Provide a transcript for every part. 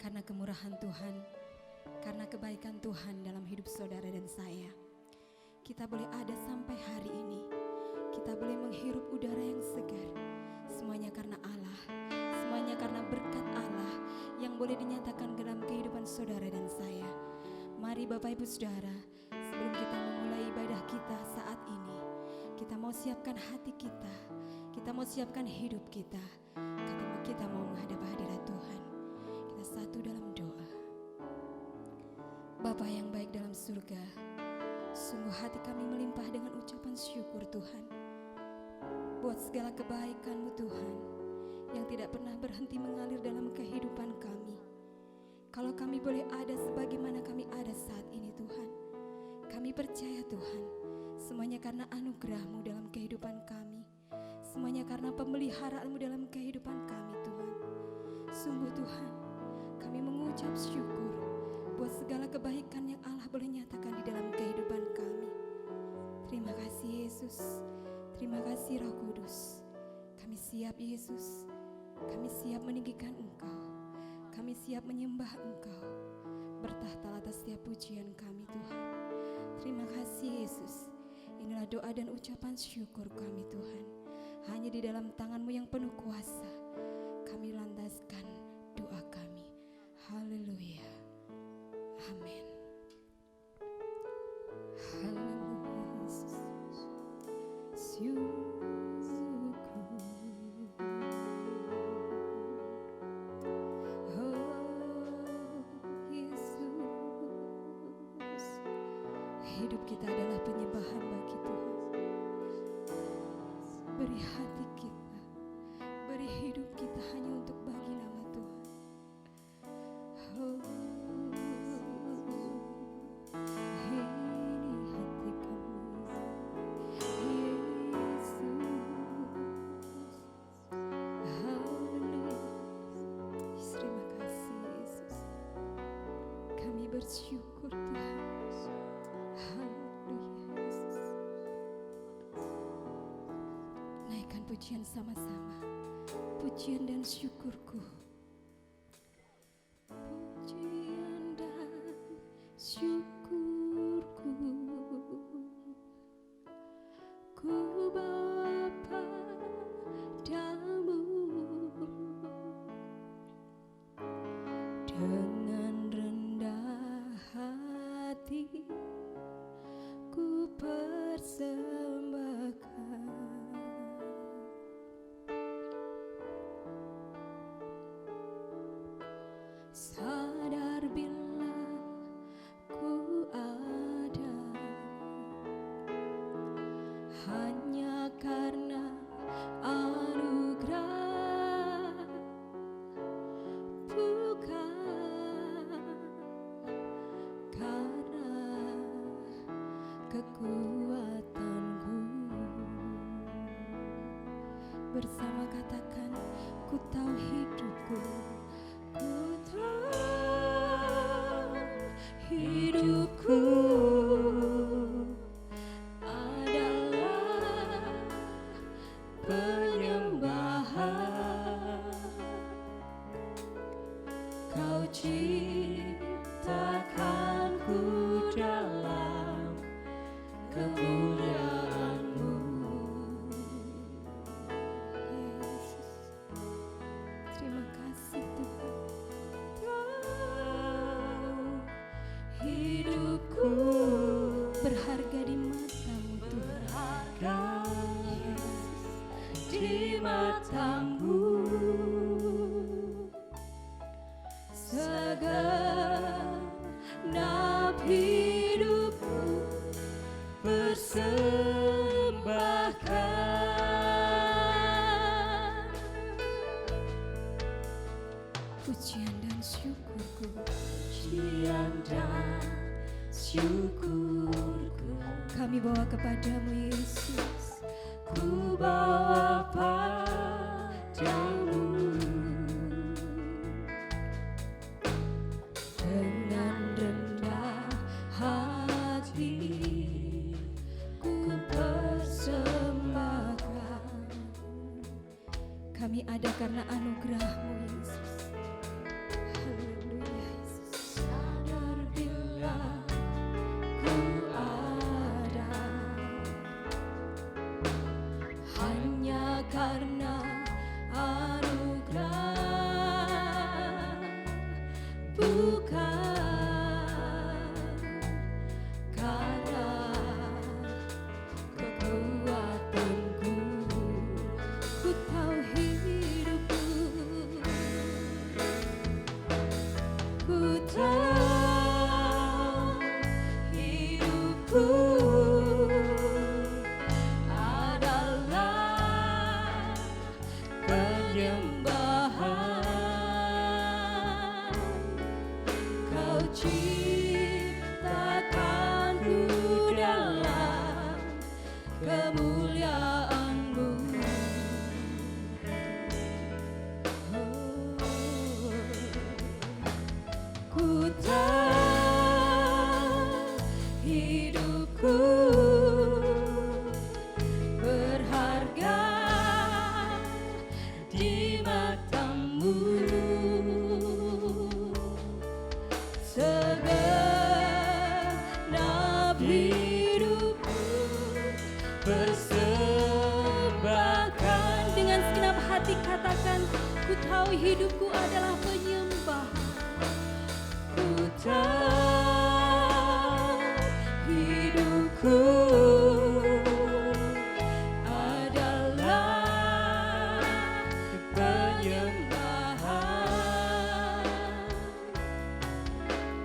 karena kemurahan Tuhan, karena kebaikan Tuhan dalam hidup saudara dan saya. Kita boleh ada sampai hari ini. Kita boleh menghirup udara yang segar. Semuanya karena Allah, semuanya karena berkat Allah yang boleh dinyatakan dalam kehidupan saudara dan saya. Mari Bapak Ibu Saudara, sebelum kita memulai ibadah kita saat ini, kita mau siapkan hati kita mau siapkan hidup kita. Kita mau menghadap hadirat Tuhan. Kita satu dalam doa. Bapa yang baik dalam surga, sungguh hati kami melimpah dengan ucapan syukur Tuhan, buat segala kebaikan-Mu Tuhan, yang tidak pernah berhenti mengalir dalam kehidupan kami. Kalau kami boleh ada sebagaimana kami ada saat ini Tuhan, kami percaya Tuhan, semuanya karena anugerah-Mu dalam kehidupan kami, semuanya karena pemeliharaan-Mu dalam kehidupan kami Tuhan. Sungguh Tuhan, kami mengucap syukur buat segala kebaikan yang Allah boleh nyatakan di dalam kehidupan kami. Terima kasih Yesus, terima kasih Roh Kudus. Kami siap Yesus, kami siap meninggikan Engkau, kami siap menyembah Engkau. Bertahtalah atas setiap pujian kami Tuhan. Terima kasih Yesus. Inilah doa dan ucapan syukur kami Tuhan. Hanya di dalam tangan-Mu yang penuh kuasa kami lantaskan doa kami. Haleluya. Amin. Haleluya Yesus. Syukur. Hidup kita adalah penyembahan bagi Tuhan. Beri hati kita, beri hidup kita hanya untuk bagi nama Tuhan. Oh, ini hati kami, Yesus. Haleluya. Terima kasih Yesus. Kami bersyukur Tuhan. Pujian sama-sama, pujian dan syukurku. Pujian dan syukurku ku bawa padamu dengan rendah hati ku persembahkan. Sadar bila ku ada hanya karena anugerah, bukan karena kekuatanku. Bersama katakan, ku tahu hidupku, hidupku adalah penyembahan. Kau ciptakanku dalam kemuliaan-Mu. Yesus, terima kasih Tuhan. Hidupku berharga di mata-Mu Tuhan. Yesus, di mata-Mu segenap hidupku persembahkan. Pujian dan syukurku, pujian dan syukurku kami bawa kepadamu Yesus. Ku bawa padamu dengan rendah hati ku persembahkan. Kami ada karena anugerah-Mu Yesus. Haleluya. bukan karena kekuatanku, ku tahu hidupku, ku tahu hidupku adalah penyembahan. Kau ciptakanku dalam kemuliaan-Mu. Ku tahu hidupku berharga di mata-Mu. Segenap hidupku persembahkan. Dengan segenap hati katakan, ku tahu hidupku adalah penyembahan. Ku tahu hidupku adalah penyembahan.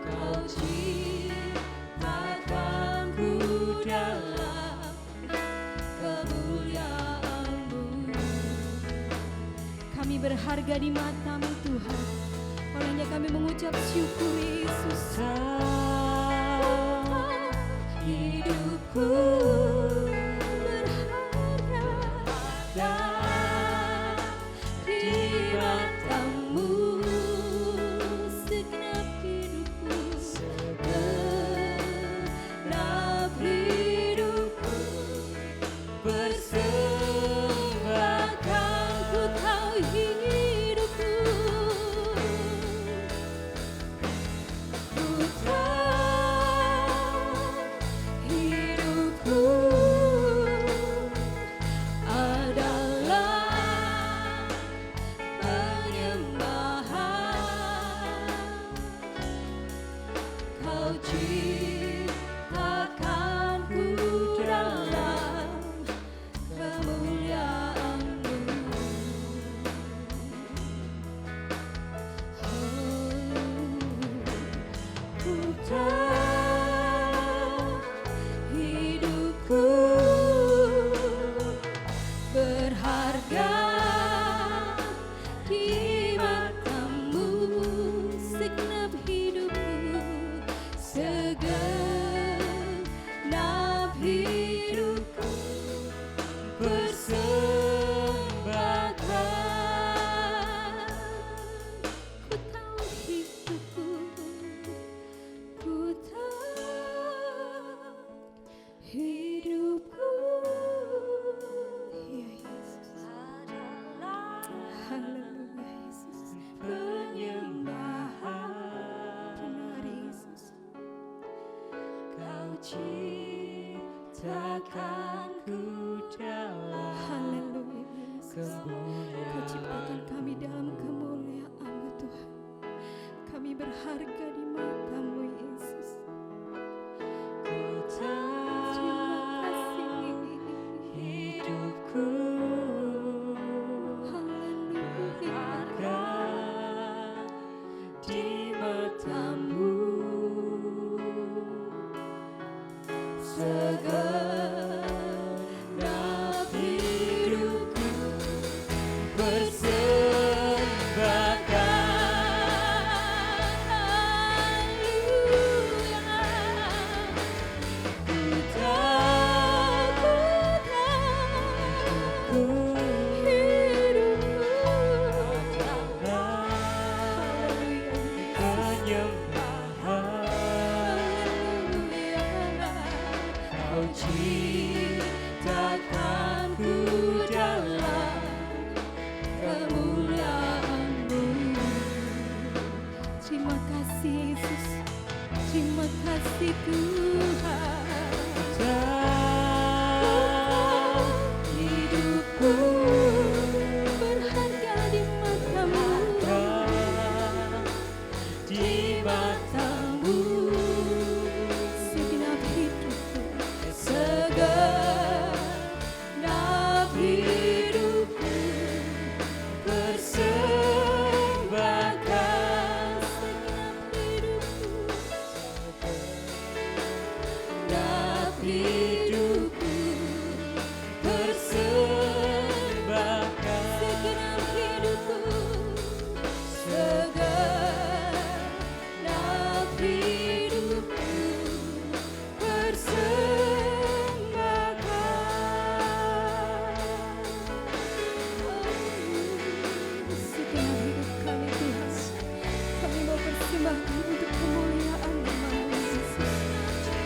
Kau ciptakanku dalam kemuliaan-Mu. Kami berharga di mata-Mu Tuhan. Olehnya kami mengucap syukur Yesus. Hidupku berharga di mata-Mu. Segenap hidupku, segenap hidupku persembahkan. Ku tahu hidupku, ku tahu hidupku adalah penyembahan. Kau ciptakanku dalam kemuliaan-Mu. Ku tahu hidupku berharga di mata-Mu. Segenap hidupku, segenap hidupku persembahkan. Ku tahu hidupku, ku tahu hidupku, ya Yesus, haleluya Yesus, penyembahan. Benar Yesus, Kau ciptakanku dalam haleluya Yesus. Kau ciptakan kami dalam kemuliaan-Mu Tuhan. Kami berharga di mata-Mu Yesus. Terima kasih. Hidupku Haleluya. di mata-Mu. Segenap hidupku Persembahkan. haleluya. Ku tahu hidupku haleluya. Kau ciptakanku dalam kemuliaan-Mu. Terima kasih Yesus, terima kasih Tuhan. Hidupku berharga di mata-Mu. Di di matamu. Segenap hidupku, Segenap hidupku persembahkan. Segenap hidupku persembahkan. segenap hidupku, Segenap hidupku persembahkan. segenap hidup kami Tuhan, kami mau persembahkan untuk kemuliaan nama-Mu Yesus.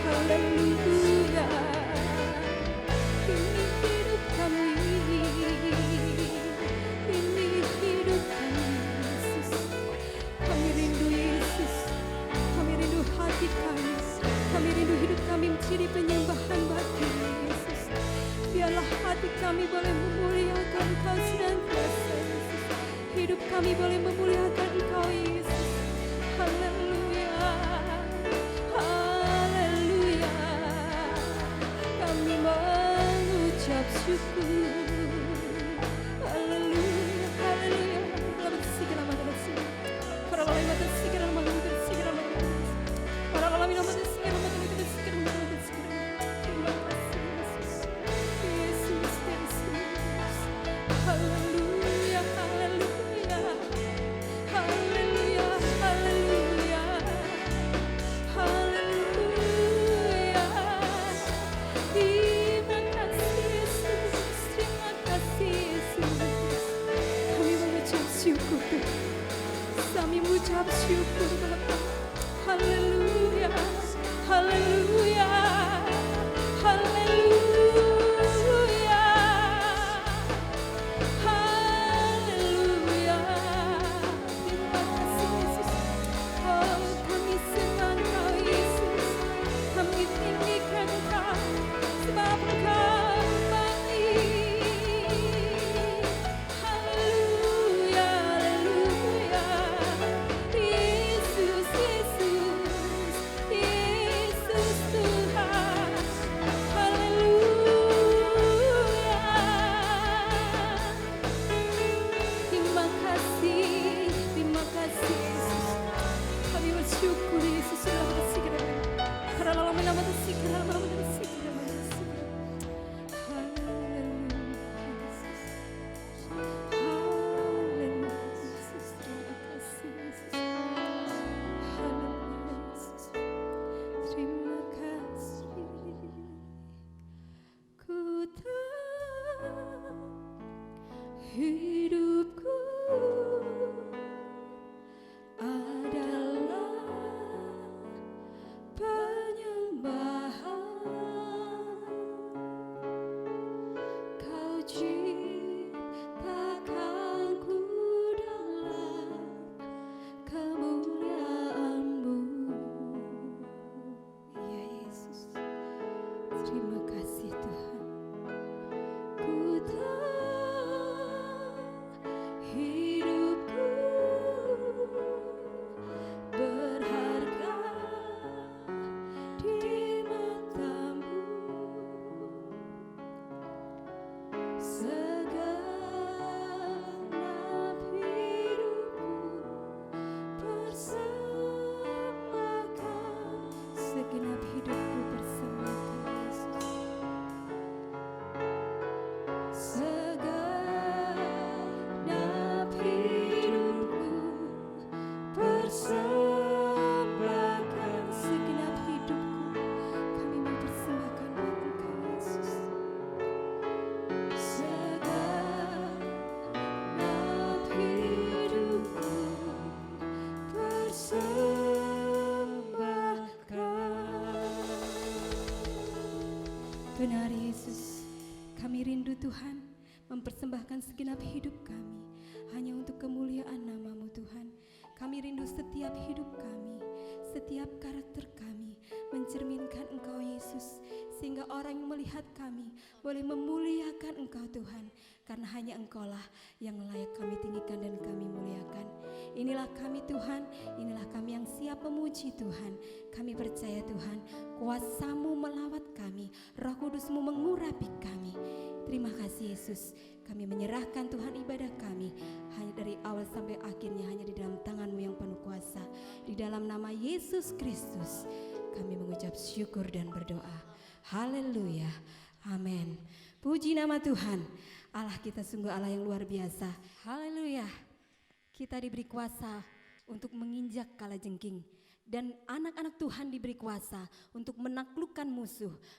Haleluya. Ini hidup kami, ini hidup kami Yesus. Kami rindu Yesus, kami rindu hati kami rindu hidup kami menjadi penyembahan bagi Yesus. Biarlah hati kami boleh memuliakan Engkau senantiasa Yesus. Hidup kami boleh memuliakan Engkau Yesus. Haleluya, haleluya. Kami mengucap syukur. Haleluya, haleluya. Para bersihkan nama bersih. Para lalai mata bersihkan nama bersihkan nama bersih. Para lalai nama bersihkan nama bersihkan nama bersihkan. Terima kasih Yesus. Yesus, Yesus. Haleluya, haleluya. Haleluya, haleluya. Haleluya. Terima kasih Yesus, terima kasih Yesus. Kami mengucap syukur Tuhan. Kami mengucap syukur Bapa. Haleluya, haleluya, haleluya, haleluya. Terima kasih Yesus. Oh, kami senang Kau Yesus. Kami tinggikan Kau sebab Engkau baik. Haleluya, haleluya. Yesus, Yesus, Yesus Tuhan. Haleluya. Terima kasih Yesus. Kami bersyukur Yesus sudah bersihkan kami. Karena dalam nama bersih, karena dalam nama bersih, karena dalam nama bersih. Haleluya Yesus. Haleluya Yesus. Terima kasih Yesus. Haleluya Yesus. Terima kasih. Ku tahu hidupku adalah penyembahan. Kau ciptakanku dalam kemuliaan-Mu. Ya Yesus, terima kasih Tuhan. Ku tahu hidupku berharga di mata-Mu. Segenap hidupku persembahkan. Segenap hidupku persembahkan Yesus. Segenap hidupku persembahkan. Segenap hidupku kami mau persembahkan buat Engkau Yesus. Segenap hidupku persembahkan. Benar Yesus, kami rindu Tuhan mempersembahkan segenap hidup kami hanya untuk kemuliaan nama-Mu Tuhan. Kami rindu setiap hidup kami, setiap karakter kami mencerminkan Engkau Yesus, sehingga orang yang melihat kami boleh memuliakan Engkau Tuhan, karena hanya Engkaulah yang layak kami tinggikan dan kami muliakan. Inilah kami Tuhan, inilah kami yang siap memuji Tuhan. Kami percaya Tuhan, kuasa-Mu melawat kami, Roh Kudus-Mu mengurapi kami. Terima kasih Yesus, kami menyerahkan Tuhan ibadah kami hanya dari awal sampai akhirnya hanya di dalam tangan-Mu yang penuh kuasa. Di dalam nama Yesus Kristus kami mengucap syukur dan berdoa. Haleluya, amin. Puji nama Tuhan, Allah kita sungguh Allah yang luar biasa. Haleluya. Kita diberi kuasa untuk menginjak kalajengking, dan anak-anak Tuhan diberi kuasa untuk menaklukkan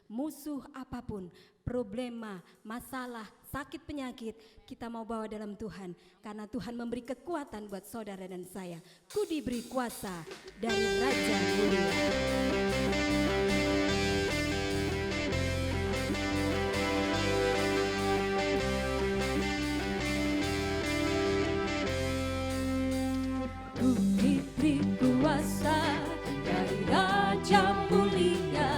musuh apapun, problema, masalah, sakit, penyakit, kita mau bawa dalam Tuhan, karena Tuhan memberi kekuatan buat saudara dan saya. Ku diberi kuasa dari Raja Mulia. Diberi kuasa dari Raja Mulia,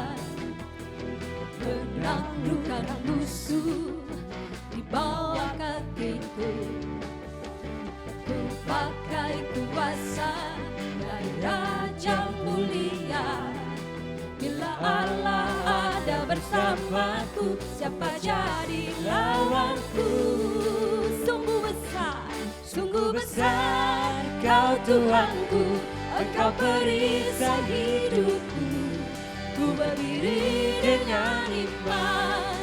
menaklukkan musuh di bawah kakiku. Ku pakai kuasa dari Raja Mulia. Bila Allah ada bersamaku, siapa jadi lawanku? Sungguh besar Kau Tuhanku, Engkau perisai hidupku. Ku berdiri dengan iman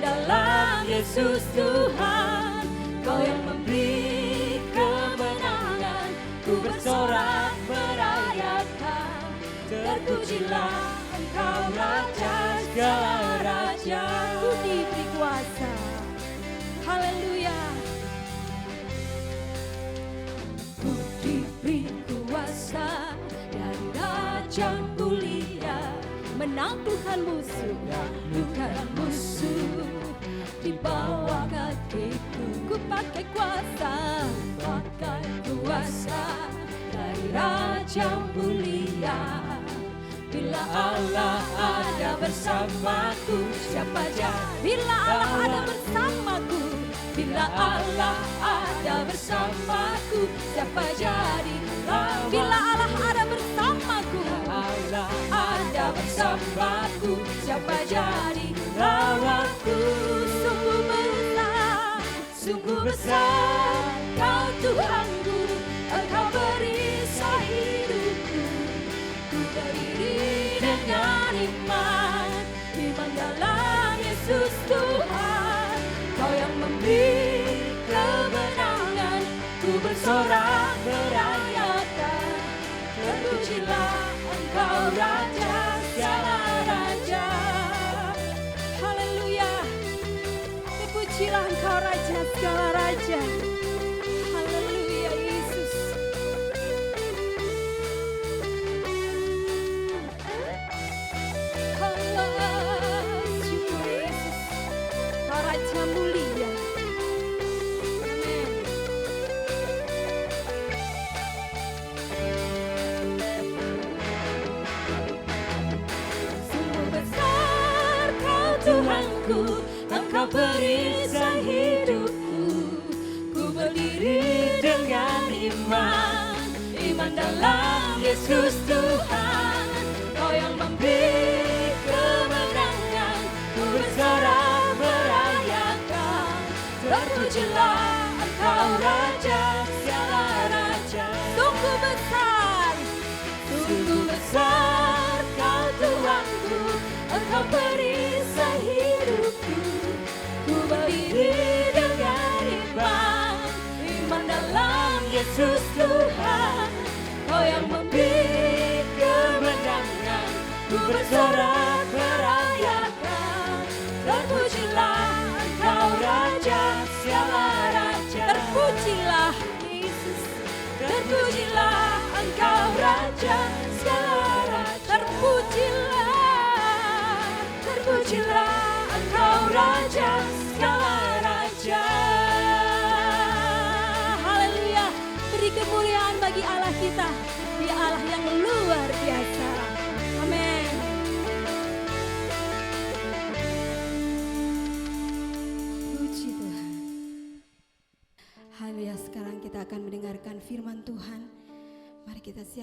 dalam Yesus Tuhan. Kau yang memberi kemenangan, ku bersorak merayakan. Terpujilah Engkau Raja segala raja. Ku diberi kuasa. Haleluya. Ku diberi kuasa dari Raja Mulia, Menaklukkan musuh, menaklukkan musuh di bawah kakiku. ku pakai kuasa. Pakai kuasa dari Raja Mulia. Bila Allah ada bersamaku, siapa jadi? Bila Allah ada bersamaku, Bila Allah ada bersamaku, siapa jadi lawan? bila Allah ada bersamaku, Allah ada bersamaku, siapa jadi lawanku? Sungguh besar Kau Tuhanku, Engkau perisai hidupku. Ku berdiri dengan iman dalam Yesus Tuhan. Kau yang memberi kemenangan, ku bersorak merayakan. Terpujilah Engkau Raja segala raja. haleluya. Terpujilah Engkau Raja segala raja. Haleluya Yesus. Syukur Yesus, Kau Raja mulia. Amin. Sungguh besar Kau Tuhanku, Engkau perisai hidupku. Ku berdiri dengan iman dalam Yesus Tuhan. Kau yang memberi kemenangan, ku bersorak merayakan. Terpujilah Engkau Raja segala raja. Sungguh besar, Sungguh besar Kau Tuhanku, Engkau perisai hidupku. Ku berdiri dengan iman dalam Yesus Tuhan. Kau yang memberi kemenangan, ku bersorak merayakan. Terpujilah Engkau Raja segala raja. terpujilah Yesus, Terpujilah Engkau Raja segala raja. Terpujilah Engkau Raja segala raja. haleluya. Beri kemuliaan bagi Allah kita, Dia Allah yang luar biasa. Amin.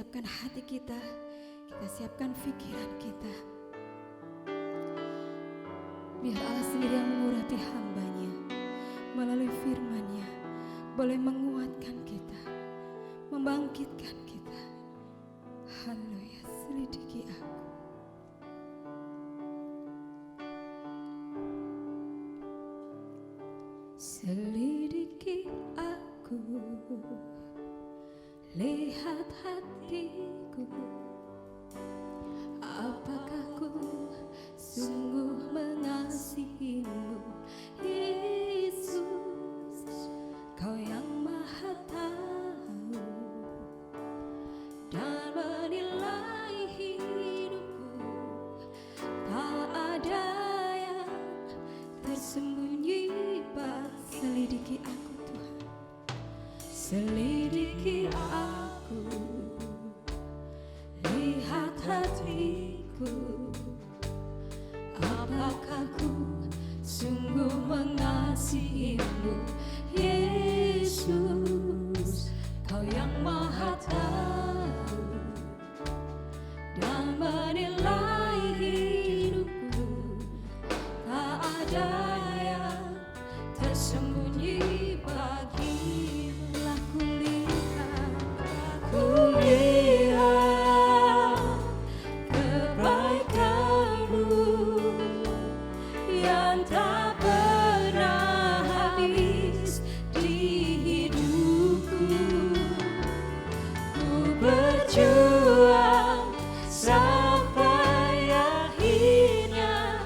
siapkan hati kita siapkan pikiran kita. Biar Allah sendiri yang mengurapi hamba-Nya melalui firman-Nya, boleh menguatkan kita, membangkitkan kita. Haleluya, selidiki aku. Selidiki aku, lihat hatiku, apakah ku sungguh mengasihimu, Yesus, Kau yang Maha Tahu dan menilai hidupku. Tak ada yang tersembunyi. Selidiki aku Tuhan, selidiki aku, lihat hatiku, apakah ku sungguh mengasihimu, Yesus, Kau yang Maha Tahu dan menilai hidupku. Tak ada yang tersembunyi bagimu. Kulihat kebaikanmu yang tak pernah habis di hidupku. Ku berjuang sampai akhirnya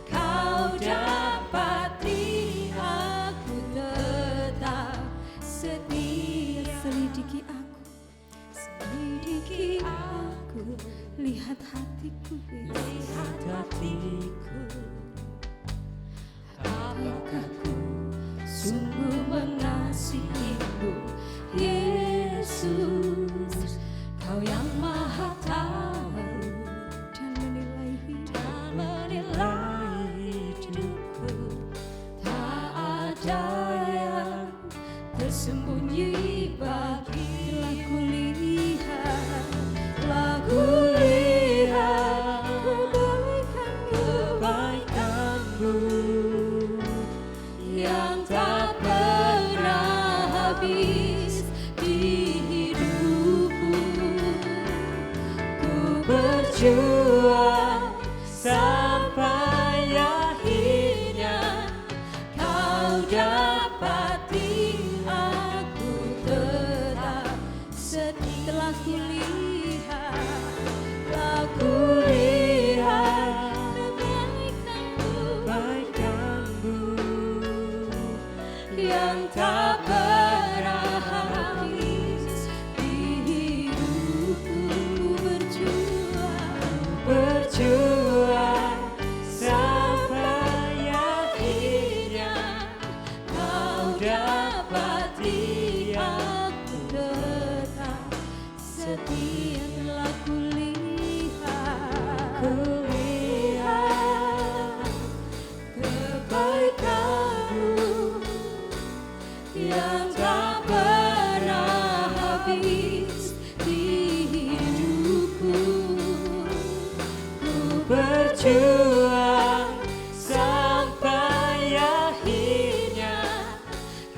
Kau dapati aku tetap setia. Selidiki aku, lihat hatiku, lihat hatiku, apakah ku sungguh mengasihimu, Yesus, Kau yang Maha Tahu dan menilai hidupku. Tak ada yang tersembunyi bagilah. Kulihat kebaikanmu yang tak pernah habis di hidupku. Ku berjuang sampai akhirnya Kau dapati aku tetap setelah kulihat kebaikanmu yang tak pernah habis di hidupku. Berjuang sampai akhirnya Kau dapati aku tetap setia. Kulihat kebaikanmu yang tak pernah habis di hidupku. Ku berjuang sampai akhirnya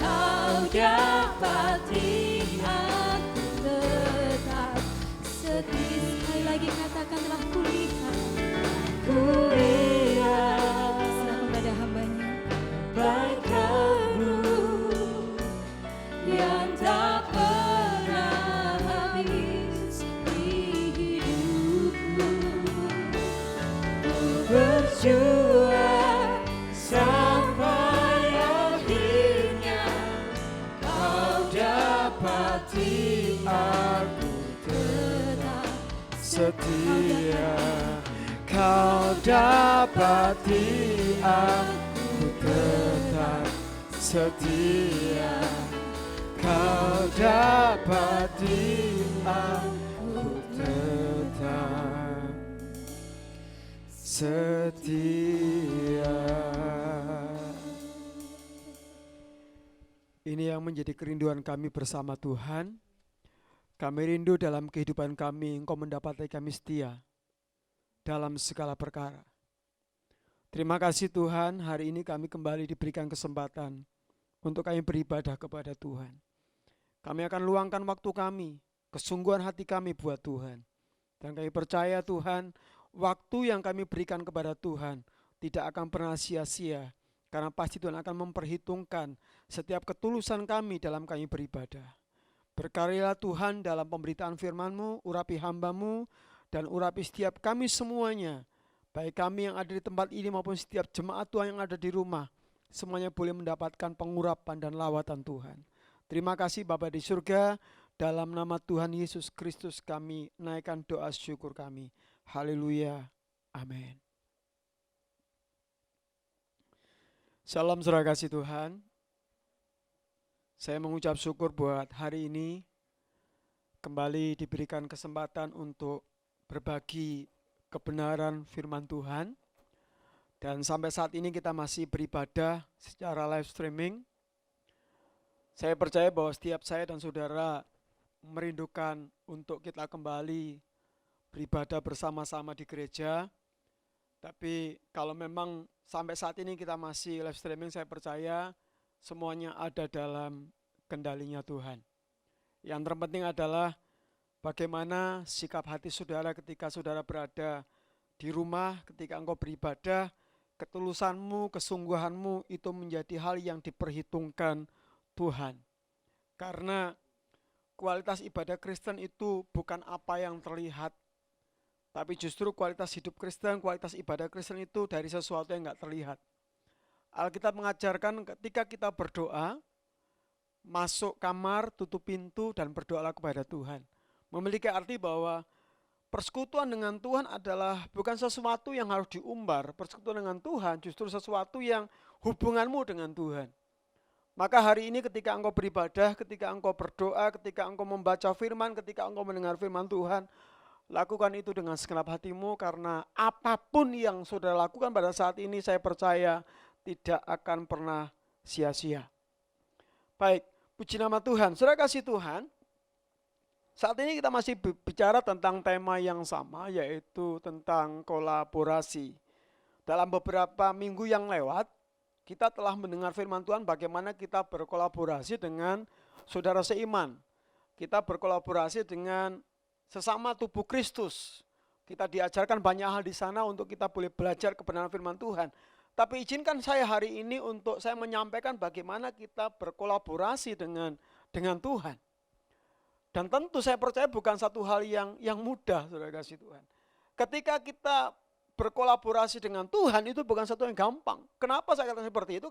Kau dapati aku tetap setia. Sekali lagi katakanlah kulihat serahkan pada hamba-Nya kebaikanmu yang tak pernah habis di hidupku. Ku berjuang sampai akhirnya Kau dapati aku tetap setia. Kau dapati aku tetap setia. Kau dapati aku tetap setia. Ini yang menjadi kerinduan kami bersama Tuhan. Kami rindu dalam kehidupan kami, Engkau mendapati kami setia dalam segala perkara. Terima kasih Tuhan, hari ini kami kembali diberikan kesempatan untuk kami beribadah kepada Tuhan. Kami akan luangkan waktu kami, kesungguhan hati kami buat Tuhan. Dan kami percaya Tuhan, waktu yang kami berikan kepada Tuhan tidak akan pernah sia-sia, karena pasti Tuhan akan memperhitungkan setiap ketulusan kami dalam kami beribadah. Berkaryalah Tuhan dalam pemberitaan firman-Mu, urapi hamba-Mu, dan urapi setiap kami semuanya, baik kami yang ada di tempat ini maupun setiap jemaat Tuhan yang ada di rumah, semuanya boleh mendapatkan pengurapan dan lawatan Tuhan. Terima kasih Bapa di surga, dalam nama Tuhan Yesus Kristus kami naikkan doa syukur kami. Haleluya, amin. Salam saudara kasih Tuhan. Saya mengucap syukur buat hari ini kembali diberikan kesempatan untuk berbagi kebenaran firman Tuhan. Dan sampai saat ini kita masih beribadah secara live streaming. Saya percaya bahwa setiap saya dan saudara merindukan untuk kita kembali beribadah bersama-sama di gereja. Tapi kalau memang sampai saat ini kita masih live streaming, saya percaya semuanya ada dalam kendalinya Tuhan. Yang terpenting adalah bagaimana sikap hati saudara ketika saudara berada di rumah, ketika engkau beribadah, ketulusanmu, kesungguhanmu itu menjadi hal yang diperhitungkan Tuhan. Karena kualitas ibadah Kristen itu bukan apa yang terlihat, tapi justru kualitas hidup Kristen, kualitas ibadah Kristen itu dari sesuatu yang enggak terlihat. Alkitab mengajarkan ketika kita berdoa, masuk kamar, tutup pintu, dan berdoalah kepada Tuhan. Memiliki arti bahwa persekutuan dengan Tuhan adalah bukan sesuatu yang harus diumbar. Persekutuan dengan Tuhan justru sesuatu yang hubunganmu dengan Tuhan. Maka hari ini ketika engkau beribadah, ketika engkau berdoa, ketika engkau membaca firman, ketika engkau mendengar firman Tuhan, lakukan itu dengan segenap hatimu, karena apapun yang saudara lakukan pada saat ini saya percaya tidak akan pernah sia-sia. Baik, puji nama Tuhan. Saudara kasih Tuhan, saat ini kita masih bicara tentang tema yang sama, yaitu tentang kolaborasi. Dalam beberapa minggu yang lewat, kita telah mendengar firman Tuhan bagaimana kita berkolaborasi dengan saudara seiman. Kita berkolaborasi dengan sesama tubuh Kristus. Kita diajarkan banyak hal di sana untuk kita boleh belajar kebenaran firman Tuhan. Tapi izinkan saya hari ini untuk saya menyampaikan bagaimana kita berkolaborasi dengan Tuhan. Dan tentu saya percaya bukan satu hal yang mudah, saudara kasih Tuhan. Ketika kita berkolaborasi dengan Tuhan itu bukan satu yang gampang. Kenapa saya katakan seperti itu?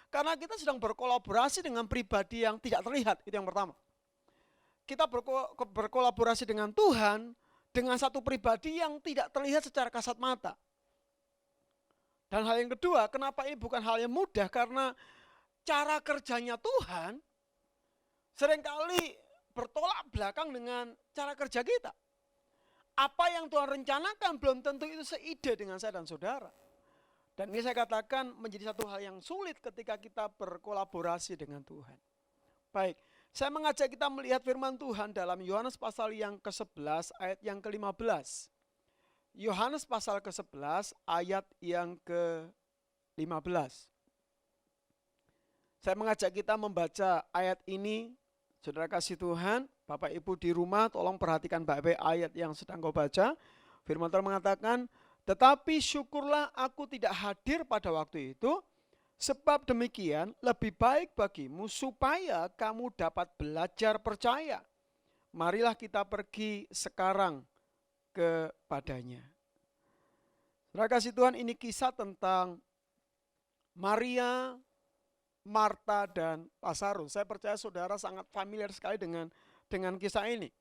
Karena kita sedang berkolaborasi dengan pribadi yang tidak terlihat, itu yang pertama. Kita berkolaborasi dengan Tuhan dengan satu pribadi yang tidak terlihat secara kasat mata. Dan hal yang kedua, kenapa ini bukan hal yang mudah? Karena cara kerjanya Tuhan seringkali bertolak belakang dengan cara kerja kita. Apa yang Tuhan rencanakan belum tentu itu seide dengan saya dan saudara. Dan ini saya katakan menjadi satu hal yang sulit ketika kita berkolaborasi dengan Tuhan. Baik, saya mengajak kita melihat firman Tuhan dalam Yohanes pasal yang ke-11 ayat yang ke-15. Yohanes pasal ke-11 ayat yang ke-15. Saya mengajak kita membaca ayat ini. Saudara kasih Tuhan, Bapak Ibu di rumah tolong perhatikan baik-baik ayat yang sedang kau baca. Firman Tuhan mengatakan, tetapi syukurlah aku tidak hadir pada waktu itu, sebab demikian lebih baik bagimu supaya kamu dapat belajar percaya. Marilah kita pergi sekarang kepadanya. Saudara kasih Tuhan, ini kisah tentang Maria, Marta, dan Lazarus. Saya percaya saudara sangat familiar sekali dengan kisah ini.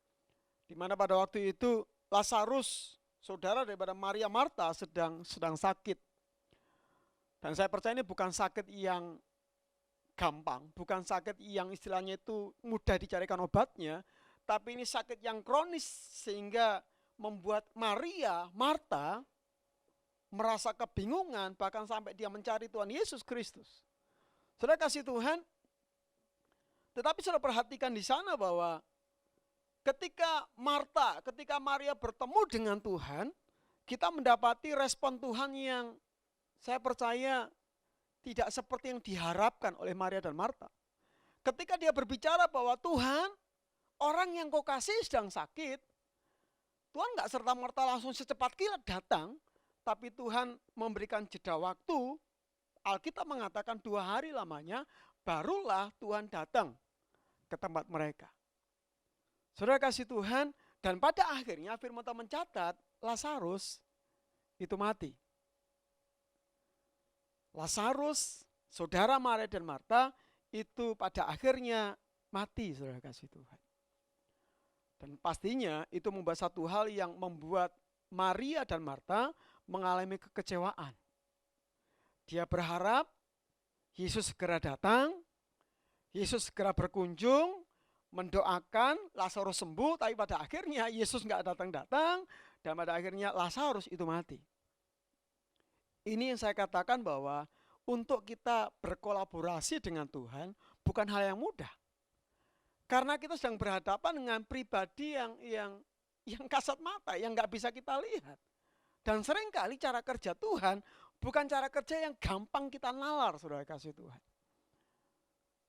Di mana pada waktu itu Lazarus, saudara daripada Maria Marta sedang sakit. Dan saya percaya ini bukan sakit yang gampang, bukan sakit yang istilahnya itu mudah dicarikan obatnya, tapi ini sakit yang kronis sehingga membuat Maria, Marta merasa kebingungan, bahkan sampai dia mencari Tuhan Yesus Kristus. Saudara kasih Tuhan, tetapi saudara perhatikan di sana bahwa ketika Maria bertemu dengan Tuhan, kita mendapati respon Tuhan yang saya percaya tidak seperti yang diharapkan oleh Maria dan Marta. Ketika dia berbicara bahwa Tuhan, orang yang kau kasih sedang sakit, Tuhan nggak serta-merta langsung secepat kilat datang, tapi Tuhan memberikan jeda waktu. Alkitab mengatakan 2 hari lamanya, barulah Tuhan datang ke tempat mereka. Saudara kasih Tuhan, dan pada akhirnya firman Tuhan mencatat Lazarus itu mati. Lazarus, saudara Maria dan Marta, itu pada akhirnya mati, saudara kasih Tuhan. Dan pastinya itu membuat satu hal yang membuat Maria dan Marta mengalami kekecewaan. Dia berharap Yesus segera datang, Yesus segera berkunjung, mendoakan Lazarus sembuh, tapi pada akhirnya Yesus nggak datang-datang, dan pada akhirnya Lazarus itu mati. Ini yang saya katakan bahwa untuk kita berkolaborasi dengan Tuhan bukan hal yang mudah. Karena kita sedang berhadapan dengan pribadi yang kasat mata, yang nggak bisa kita lihat. Dan seringkali cara kerja Tuhan bukan cara kerja yang gampang kita nalar, saudara kasih Tuhan.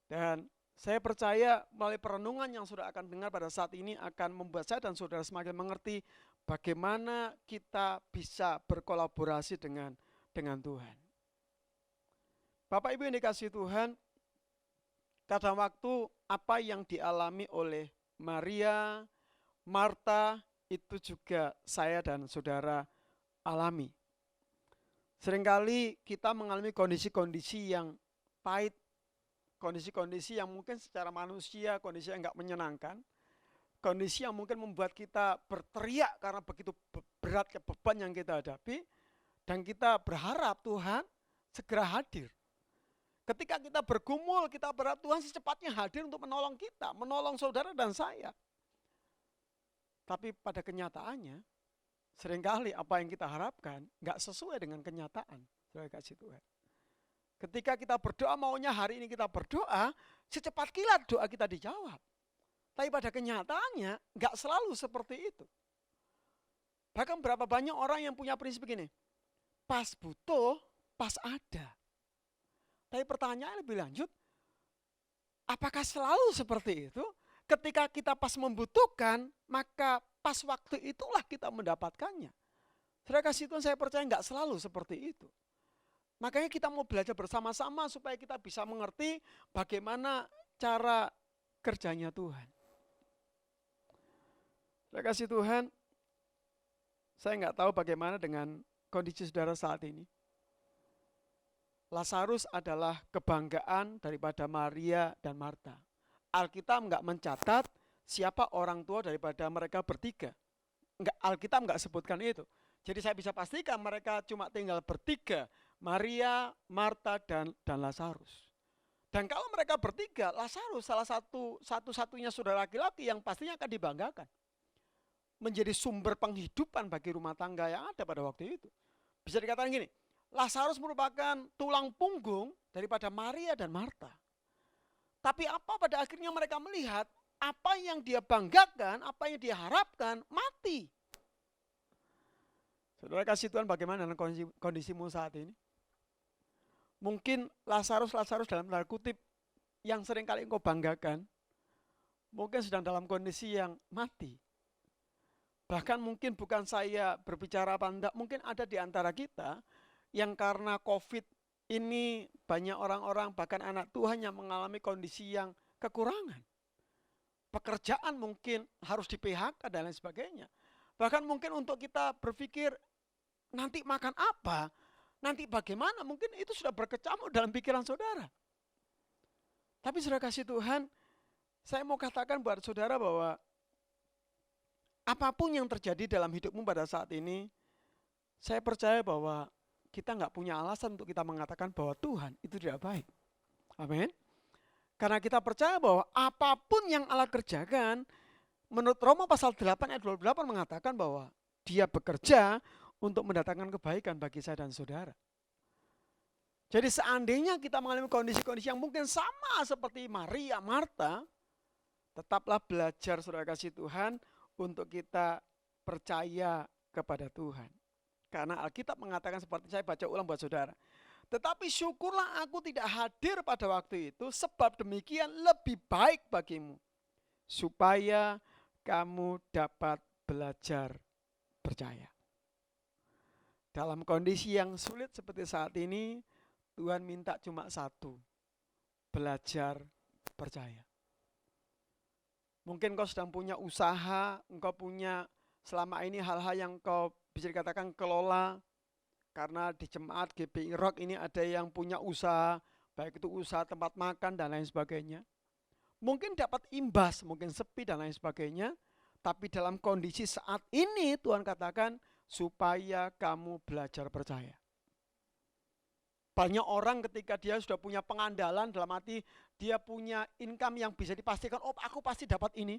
Dan saya percaya melalui perenungan yang saudara akan dengar pada saat ini akan membuat saya dan saudara semakin mengerti bagaimana kita bisa berkolaborasi dengan Tuhan. Bapak Ibu yang dikasihi Tuhan, kadang waktu apa yang dialami oleh Maria, Marta, itu juga saya dan saudara alami. Seringkali kita mengalami kondisi-kondisi yang pahit, kondisi-kondisi yang mungkin secara manusia kondisi yang enggak menyenangkan, kondisi yang mungkin membuat kita berteriak karena begitu berat beban yang kita hadapi, dan kita berharap Tuhan segera hadir. Ketika kita bergumul, kita berharap Tuhan secepatnya hadir untuk menolong kita, menolong saudara dan saya. Tapi pada kenyataannya, seringkali apa yang kita harapkan nggak sesuai dengan kenyataan. Saudara kasih Tuhan. Ketika kita berdoa, maunya hari ini kita berdoa, secepat kilat doa kita dijawab. Tapi pada kenyataannya nggak selalu seperti itu. Bahkan berapa banyak orang yang punya prinsip begini, pas butuh, pas ada. Tapi pertanyaan lebih lanjut, apakah selalu seperti itu? Ketika kita pas membutuhkan, maka pas waktu itulah kita mendapatkannya. Saudara kasih Tuhan, saya percaya nggak selalu seperti itu. Makanya kita mau belajar bersama-sama supaya kita bisa mengerti bagaimana cara kerjanya Tuhan. Saudara kasih Tuhan, saya nggak tahu bagaimana dengan kondisi saudara saat ini. Lazarus adalah kebanggaan daripada Maria dan Marta. Alkitab nggak mencatat siapa orang tua daripada mereka bertiga. Alkitab nggak sebutkan itu. Jadi saya bisa pastikan mereka cuma tinggal bertiga, Maria, Marta, dan Lazarus. Dan kalau mereka bertiga, Lazarus salah satu-satunya saudara laki-laki yang pastinya akan dibanggakan. Menjadi sumber penghidupan bagi rumah tangga yang ada pada waktu itu. Bisa dikatakan gini, Lazarus merupakan tulang punggung daripada Maria dan Marta. Tapi apa pada akhirnya mereka melihat, apa yang dia banggakan, apa yang dia harapkan, mati. Saudara kasih Tuhan, bagaimana dengan kondisimu saat ini? Mungkin Lazarus dalam tanda kutip yang sering kali engkau banggakan, mungkin sedang dalam kondisi yang mati. Bahkan mungkin bukan saya berbicara apa enggak, mungkin ada di antara kita yang karena COVID ini banyak orang-orang bahkan anak Tuhan yang mengalami kondisi yang kekurangan. Pekerjaan mungkin harus di PHK dan lain sebagainya. Bahkan mungkin untuk kita berpikir nanti makan apa, nanti bagaimana, mungkin itu sudah berkecamuk dalam pikiran saudara. Tapi saudara kasih Tuhan, saya mau katakan buat saudara bahwa apapun yang terjadi dalam hidupmu pada saat ini, saya percaya bahwa kita nggak punya alasan untuk kita mengatakan bahwa Tuhan itu tidak baik. Amin. Karena kita percaya bahwa apapun yang Allah kerjakan, menurut Roma pasal 8 ayat 28 mengatakan bahwa Dia bekerja untuk mendatangkan kebaikan bagi saya dan saudara. Jadi seandainya kita mengalami kondisi-kondisi yang mungkin sama seperti Maria, Marta, Tetaplah belajar saudara kasih Tuhan untuk kita percaya kepada Tuhan. Karena Alkitab mengatakan seperti saya baca ulang buat saudara. Tetapi syukurlah aku tidak hadir pada waktu itu, sebab demikian lebih baik bagimu, supaya kamu dapat belajar percaya. Dalam kondisi yang sulit seperti saat ini, Tuhan minta cuma satu, belajar percaya. Mungkin kau sedang punya usaha, engkau punya selama ini hal-hal yang kau bisa dikatakan kelola. Karena di jemaat GBI Rock ini ada yang punya usaha, baik itu usaha tempat makan dan lain sebagainya. Mungkin dapat imbas, mungkin sepi dan lain sebagainya. Tapi dalam kondisi saat ini Tuhan katakan supaya kamu belajar percaya. Banyak orang ketika dia sudah punya pengandalan, dalam arti dia punya income yang bisa dipastikan, oh aku pasti dapat ini.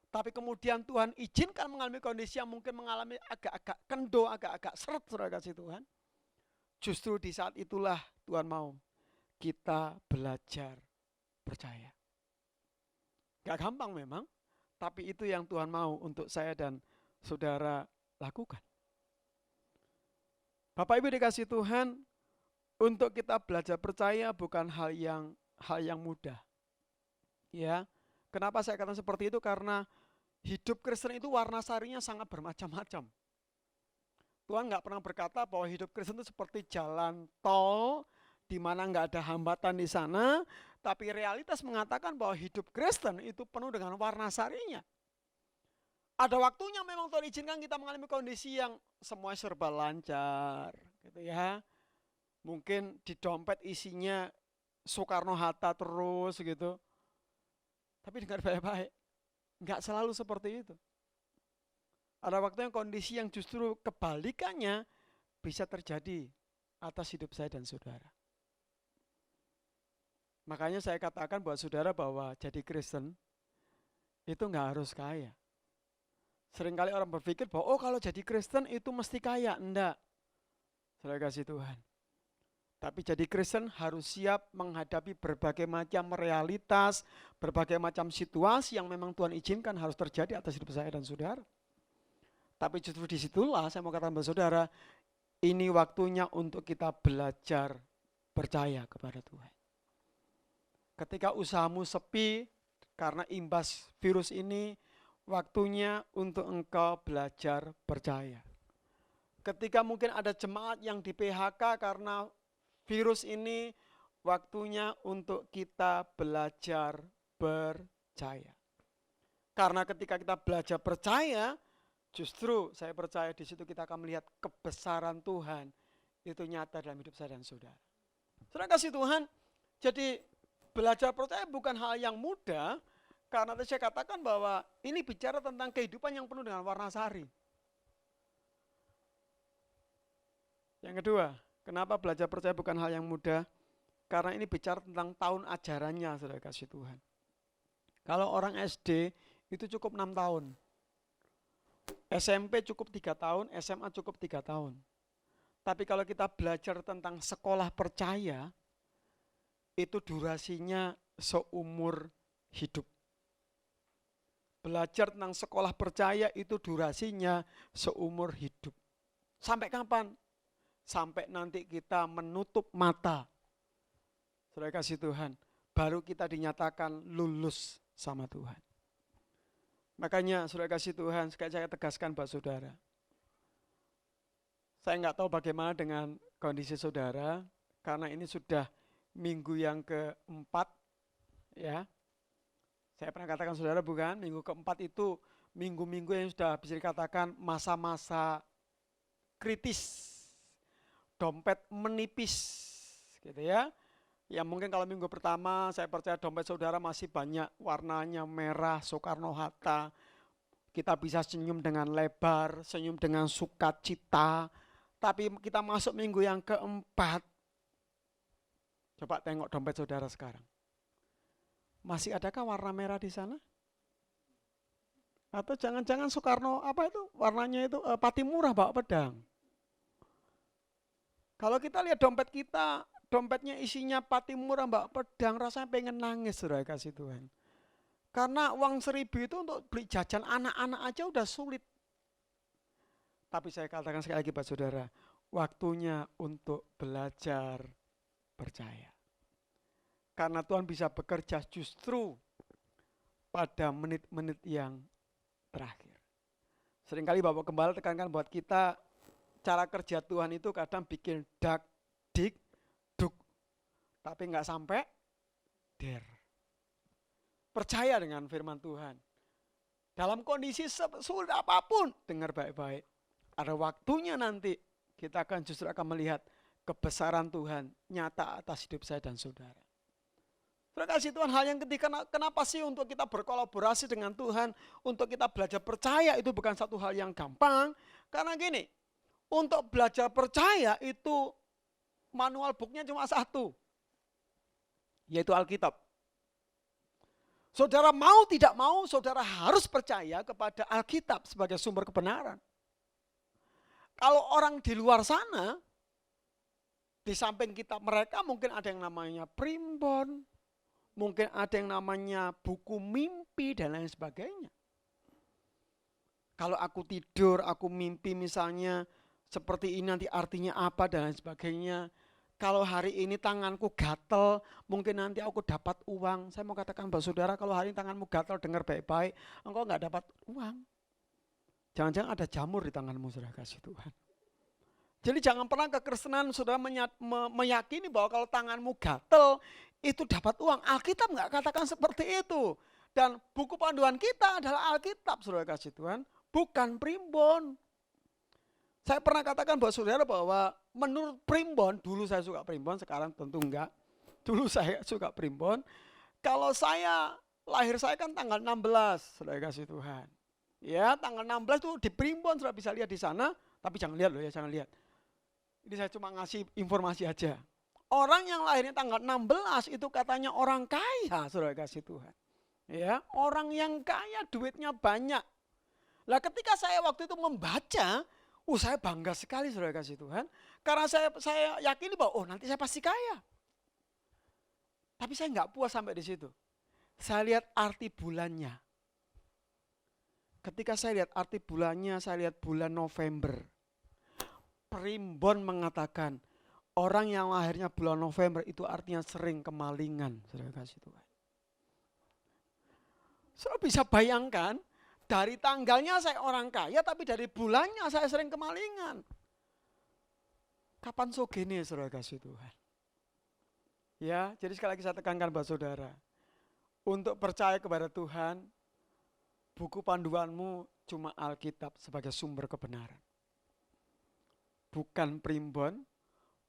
Tapi kemudian Tuhan izinkan mengalami kondisi yang mungkin mengalami agak-agak kendo, agak-agak seret, saudara kasih Tuhan. Justru di saat itulah Tuhan mau kita belajar percaya. Gak gampang memang, tapi itu yang Tuhan mau untuk saya dan saudara lakukan. Bapak Ibu dikasih Tuhan, untuk kita belajar percaya bukan hal yang mudah. Ya, kenapa saya katakan seperti itu? Karena hidup Kristen itu warna sarinya sangat bermacam-macam. Tuhan nggak pernah berkata bahwa hidup Kristen itu seperti jalan tol, di mana nggak ada hambatan di sana. Tapi realitas mengatakan bahwa hidup Kristen itu penuh dengan warna sarinya. Ada waktunya memang Tuhan izinkan kita mengalami kondisi yang semua serba lancar, gitu ya. Mungkin di dompet isinya Soekarno-Hatta terus gitu. Tapi dengar baik-baik, nggak selalu seperti itu. Ada waktu yang kondisi yang justru kebalikannya bisa terjadi atas hidup saya dan saudara. Makanya saya katakan buat saudara bahwa jadi Kristen itu nggak harus kaya. Seringkali orang berpikir bahwa oh kalau jadi Kristen itu mesti kaya. Enggak, saudara kasih Tuhan. Tapi jadi Kristen harus siap menghadapi berbagai macam realitas, berbagai macam situasi yang memang Tuhan izinkan harus terjadi atas hidup saya dan saudara. Tapi justru disitulah saya mau katakan kepada saudara, ini waktunya untuk kita belajar percaya kepada Tuhan. Ketika usahamu sepi karena imbas virus ini, waktunya untuk engkau belajar percaya. Ketika mungkin ada jemaat yang di PHK karena virus ini, waktunya untuk kita belajar percaya. Karena ketika kita belajar percaya, justru saya percaya di situ kita akan melihat kebesaran Tuhan itu nyata dalam hidup saya dan saudara. Saudara kasih Tuhan, jadi belajar percaya bukan hal yang mudah, karena tadi saya katakan bahwa ini bicara tentang kehidupan yang penuh dengan warna sari. Yang kedua, kenapa belajar percaya bukan hal yang mudah? Karena ini bicara tentang tahun ajarannya, saudara kasih Tuhan. Kalau orang SD itu cukup 6 tahun. SMP cukup 3 tahun, SMA cukup 3 tahun. Tapi kalau kita belajar tentang sekolah percaya, itu durasinya seumur hidup. Belajar tentang sekolah percaya itu durasinya seumur hidup. Sampai kapan? Sampai nanti kita menutup mata. Saudara kasih Tuhan, baru kita dinyatakan lulus sama Tuhan. Makanya saudara kasih Tuhan, sekali saya tegaskan buat saudara. Saya nggak tahu bagaimana dengan kondisi saudara, karena ini sudah minggu yang keempat, ya. Saya pernah katakan saudara bukan, minggu keempat itu minggu-minggu yang sudah bisa dikatakan masa-masa kritis. Dompet menipis, gitu ya. Ya mungkin kalau minggu pertama saya percaya dompet saudara masih banyak warnanya merah, Soekarno-Hatta. Kita bisa senyum dengan lebar, senyum dengan sukacita. Tapi kita masuk minggu yang keempat. Coba tengok dompet saudara sekarang. Masih adakah warna merah di sana? Atau jangan-jangan Soekarno apa itu warnanya itu Patimura bawa pedang. Kalau kita lihat dompet kita, dompetnya isinya Patimura bawa pedang, rasanya pengen nangis, saudara kasih Tuhan. Karena uang 1.000 itu untuk beli jajan anak-anak aja udah sulit. Tapi saya katakan sekali lagi Pak Saudara, waktunya untuk belajar percaya. Karena Tuhan bisa bekerja justru pada menit-menit yang terakhir. Seringkali Bapak Gembala tekankan buat kita, cara kerja Tuhan itu kadang bikin dak, dik, duk. Tapi nggak sampai der. Percaya dengan firman Tuhan. Dalam kondisi sulit apapun, dengar baik-baik. Ada waktunya nanti kita justru akan melihat kebesaran Tuhan nyata atas hidup saya dan saudara. Terima kasih Tuhan, hal yang ketiga, kenapa sih untuk kita berkolaborasi dengan Tuhan, untuk kita belajar percaya itu bukan satu hal yang gampang. Karena gini, untuk belajar percaya itu manual booknya cuma satu, yaitu Alkitab. Saudara mau tidak mau, saudara harus percaya kepada Alkitab sebagai sumber kebenaran. Kalau orang di luar sana, di samping kita mereka mungkin ada yang namanya primbon, mungkin ada yang namanya buku mimpi dan lain sebagainya. Kalau aku tidur, aku mimpi misalnya seperti ini nanti artinya apa dan lain sebagainya. Kalau hari ini tanganku gatel, mungkin nanti aku dapat uang. Saya mau katakan Bapak Saudara, kalau hari ini tanganmu gatel, dengar baik-baik, engkau nggak dapat uang. Jangan-jangan ada jamur di tanganmu, saudara kasih Tuhan. Jadi jangan pernah kekristenan saudara meyakini bahwa kalau tanganmu gatel, itu dapat uang. Alkitab nggak katakan seperti itu. Dan buku panduan kita adalah Alkitab, saudara kasih Tuhan, bukan primbon. Saya pernah katakan buat saudara bahwa menurut primbon, dulu saya suka primbon, sekarang tentu enggak. Dulu saya suka primbon. Kalau lahir saya kan tanggal 16, saudara kasih Tuhan. Ya, tanggal 16 itu di primbon, saudara bisa lihat di sana, tapi jangan lihat loh ya, jangan lihat. Ini saya cuma ngasih informasi aja. Orang yang lahirnya tanggal 16 itu katanya orang kaya, saudara kasih Tuhan. Ya, orang yang kaya, duitnya banyak. Lah ketika saya waktu itu membaca, saya bangga sekali, saudara kasih Tuhan. Karena saya yakini bahwa nanti saya pasti kaya. Tapi saya nggak puas sampai di situ. Saya lihat arti bulannya. Ketika saya lihat arti bulannya, saya lihat bulan November. Primbon mengatakan, orang yang lahirnya bulan November itu artinya sering kemalingan, saudara kasih Tuhan. Saudara bisa bayangkan, dari tanggalnya saya orang kaya, tapi dari bulannya saya sering kemalingan. Kapan sogene, saudara kasih Tuhan? Ya, jadi sekali lagi saya tekankan buat saudara, untuk percaya kepada Tuhan, buku panduanmu cuma Alkitab sebagai sumber kebenaran. Bukan primbon,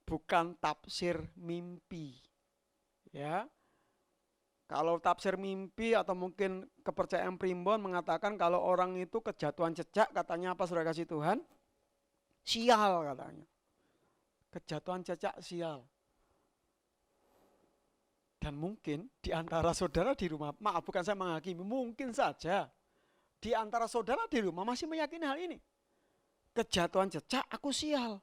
bukan tafsir mimpi. Ya. Kalau tafsir mimpi atau mungkin kepercayaan primbon mengatakan kalau orang itu kejatuhan cecak, katanya apa saudara kasih Tuhan? Sial katanya. Kejatuhan cecak sial. Dan mungkin di antara saudara di rumah, maaf bukan saya menghakimi, mungkin saja di antara saudara di rumah masih meyakini hal ini. Kejatuhan cecak, aku sial.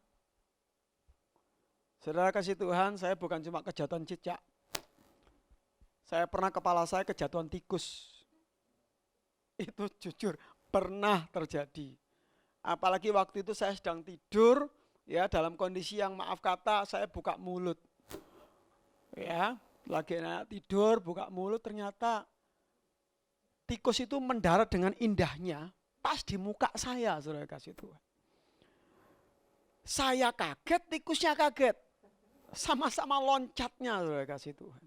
Saudara kasih Tuhan, saya bukan cuma kejatuhan cecak. Saya pernah kepala saya kejatuhan tikus. Itu jujur pernah terjadi. Apalagi waktu itu saya sedang tidur, ya dalam kondisi yang maaf kata saya buka mulut. Ya, lagi enak tidur buka mulut ternyata tikus itu mendarat dengan indahnya pas di muka saya, saudara kasih Tuhan. Saya kaget, tikusnya kaget. Sama-sama loncatnya, saudara kasih Tuhan.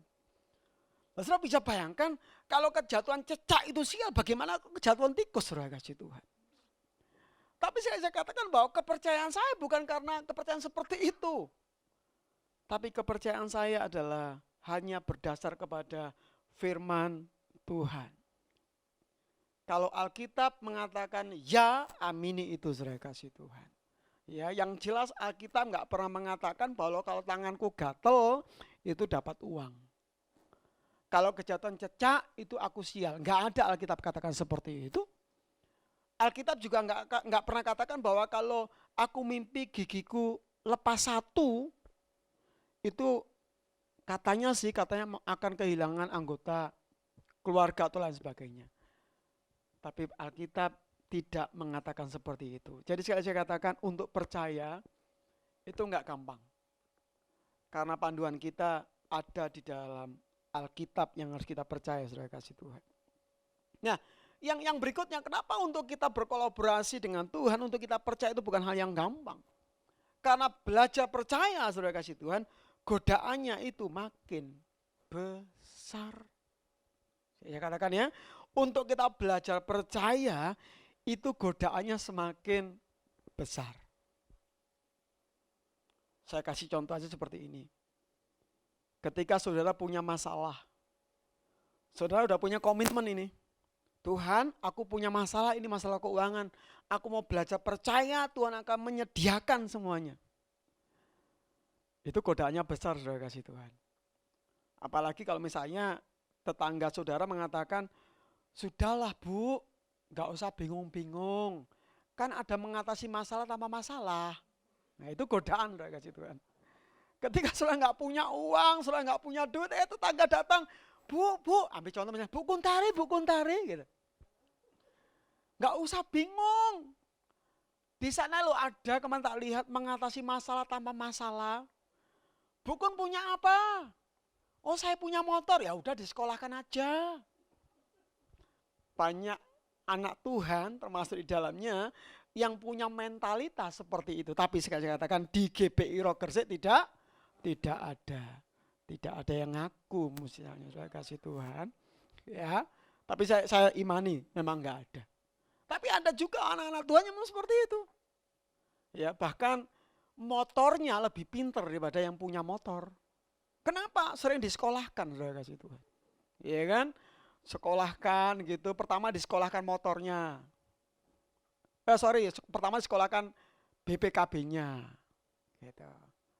Saudara bisa bayangkan kalau kejatuhan cecak itu sial, bagaimana kejatuhan tikus, saudara kasih Tuhan. Tapi saya katakan bahwa kepercayaan saya bukan karena kepercayaan seperti itu. Tapi kepercayaan saya adalah hanya berdasar kepada firman Tuhan. Kalau Alkitab mengatakan ya, amini itu, saudara kasih Tuhan. Ya, yang jelas Alkitab nggak pernah mengatakan bahwa kalau tanganku gatel itu dapat uang. Kalau kejatuhan cecak itu aku sial. Nggak ada Alkitab katakan seperti itu. Alkitab juga nggak pernah katakan bahwa kalau aku mimpi gigiku lepas satu itu katanya akan kehilangan anggota keluarga atau lain sebagainya. Tapi Alkitab tidak mengatakan seperti itu. Jadi sekali saya katakan untuk percaya itu enggak gampang. Karena panduan kita ada di dalam Alkitab yang harus kita percaya, saudara kasih Tuhan. Nah, yang berikutnya, kenapa untuk kita berkolaborasi dengan Tuhan, untuk kita percaya itu bukan hal yang gampang. Karena belajar percaya, saudara kasih Tuhan, godaannya itu makin besar. Saya katakan ya, untuk kita belajar percaya, itu godaannya semakin besar. Saya kasih contoh aja seperti ini. Ketika saudara punya masalah, saudara udah punya komitmen ini. Tuhan, aku punya masalah, ini masalah keuangan. Aku mau belajar percaya, Tuhan akan menyediakan semuanya. Itu godaannya besar, saudara kasih Tuhan. Apalagi kalau misalnya tetangga saudara mengatakan, sudahlah Bu, gak usah bingung-bingung. Kan ada mengatasi masalah tanpa masalah. Nah itu godaan, saudara kasih Tuhan. Ketika saudara gak punya uang, saudara gak punya duit, tetangga datang, Bu, ambil contoh misalnya, Bu Kuntari, gitu. Gak usah bingung. Di sana lo ada, kemarin tak lihat, mengatasi masalah tanpa masalah. Bu Kun punya apa? Oh saya punya motor, ya udah disekolahkan aja. Banyak anak Tuhan termasuk di dalamnya yang punya mentalitas seperti itu. Tapi sekali saya katakan di GBI Rokersik tidak ada. Tidak ada yang ngaku misalnya, saya kasih Tuhan. Ya, tapi saya imani memang enggak ada. Tapi ada juga anak-anak Tuhan yang memang seperti itu. Ya, bahkan motornya lebih pintar daripada yang punya motor. Kenapa? Sering disekolahkan, saudara kasih Tuhan. Iya kan? Sekolahkan gitu. Pertama disekolahkan motornya. Pertama disekolahkan BPKB-nya. Gitu.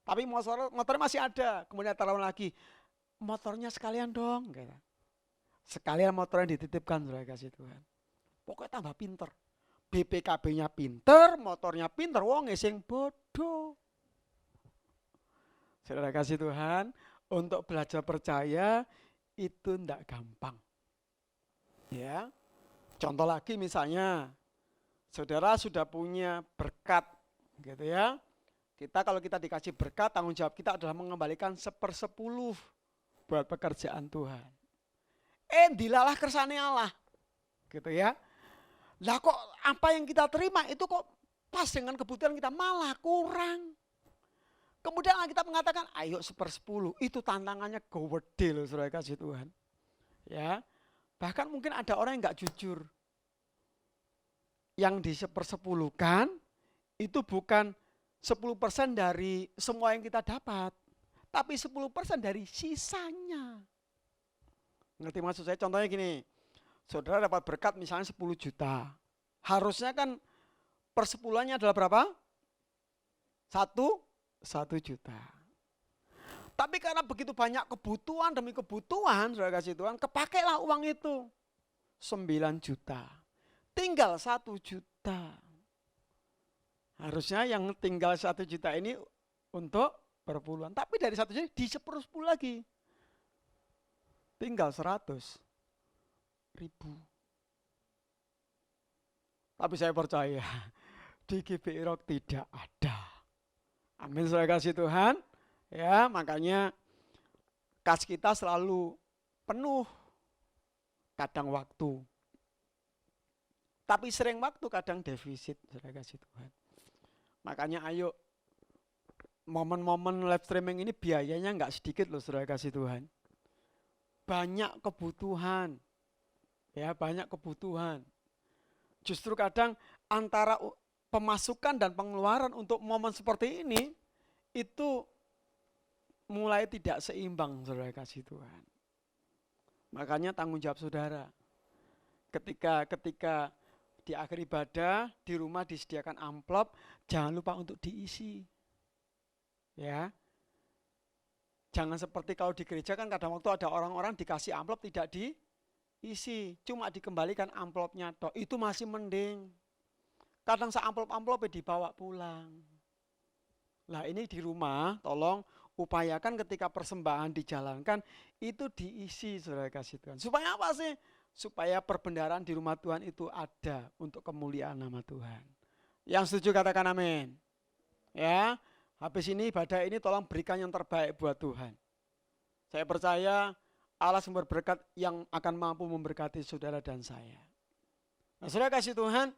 Tapi motornya masih ada. Kemudian tahun lagi, motornya sekalian dong. Gitu. Sekalian motornya dititipkan, saudara kasih Tuhan. Pokoknya tambah pinter. BPKB-nya pinter, motornya pinter. Wong sing bodoh. Saudara kasih Tuhan, untuk belajar percaya itu tidak gampang. Ya, contoh lagi misalnya, saudara sudah punya berkat, gitu ya. Kalau kita dikasih berkat, tanggung jawab kita adalah mengembalikan 1/10 buat pekerjaan Tuhan. Dilalah kersane Allah, gitu ya. Lah kok apa yang kita terima itu kok pas dengan kebutuhan kita, malah kurang. Kemudian kita mengatakan, ayo 1/10, itu tantangannya gede loh, saudara kasih Tuhan. Ya, bahkan mungkin ada orang yang nggak jujur. Yang di 1/10-kan itu bukan 10% dari semua yang kita dapat, tapi 10% dari sisanya. Ngerti maksud saya? Contohnya gini, saudara dapat berkat misalnya 10 juta. Harusnya kan persepuluhannya adalah berapa? 1 juta. Tapi karena begitu banyak kebutuhan demi kebutuhan, saudara kasih Tuhan, kepakailah uang itu 9 juta. Tinggal 1 juta. Harusnya yang tinggal 1 juta ini untuk perpuluhan. Tapi dari 1 juta di 10 lagi. Tinggal 100.000. Tapi saya percaya di GBI Rock tidak ada. Amin, saudara kasih Tuhan. Ya, makanya kas kita selalu penuh. Kadang waktu. Tapi sering waktu kadang defisit, saudara kasih Tuhan. Makanya ayo, momen-momen live streaming ini biayanya enggak sedikit loh, saudara kasih Tuhan. Banyak kebutuhan. Ya, banyak kebutuhan. Justru kadang antara pemasukan dan pengeluaran untuk momen seperti ini itu mulai tidak seimbang, saudara kasih Tuhan. Makanya tanggung jawab saudara. Ketika di akhir ibadah di rumah disediakan amplop, jangan lupa untuk diisi. Ya. Jangan seperti kalau di gereja kan kadang waktu ada orang-orang dikasih amplop tidak diisi, cuma dikembalikan amplopnya toh. Itu masih mending. Kadang seamplop-amplopnya dibawa pulang. Lah ini di rumah tolong upayakan ketika persembahan dijalankan itu diisi, saudara kasih Tuhan. Supaya apa sih? Supaya perbendaharaan di rumah Tuhan itu ada untuk kemuliaan nama Tuhan. Yang setuju katakan amin. Ya, habis ini ibadah ini tolong berikan yang terbaik buat Tuhan. Saya percaya Allah sumber berkat yang akan mampu memberkati saudara dan saya. Nah, saudara kasih Tuhan,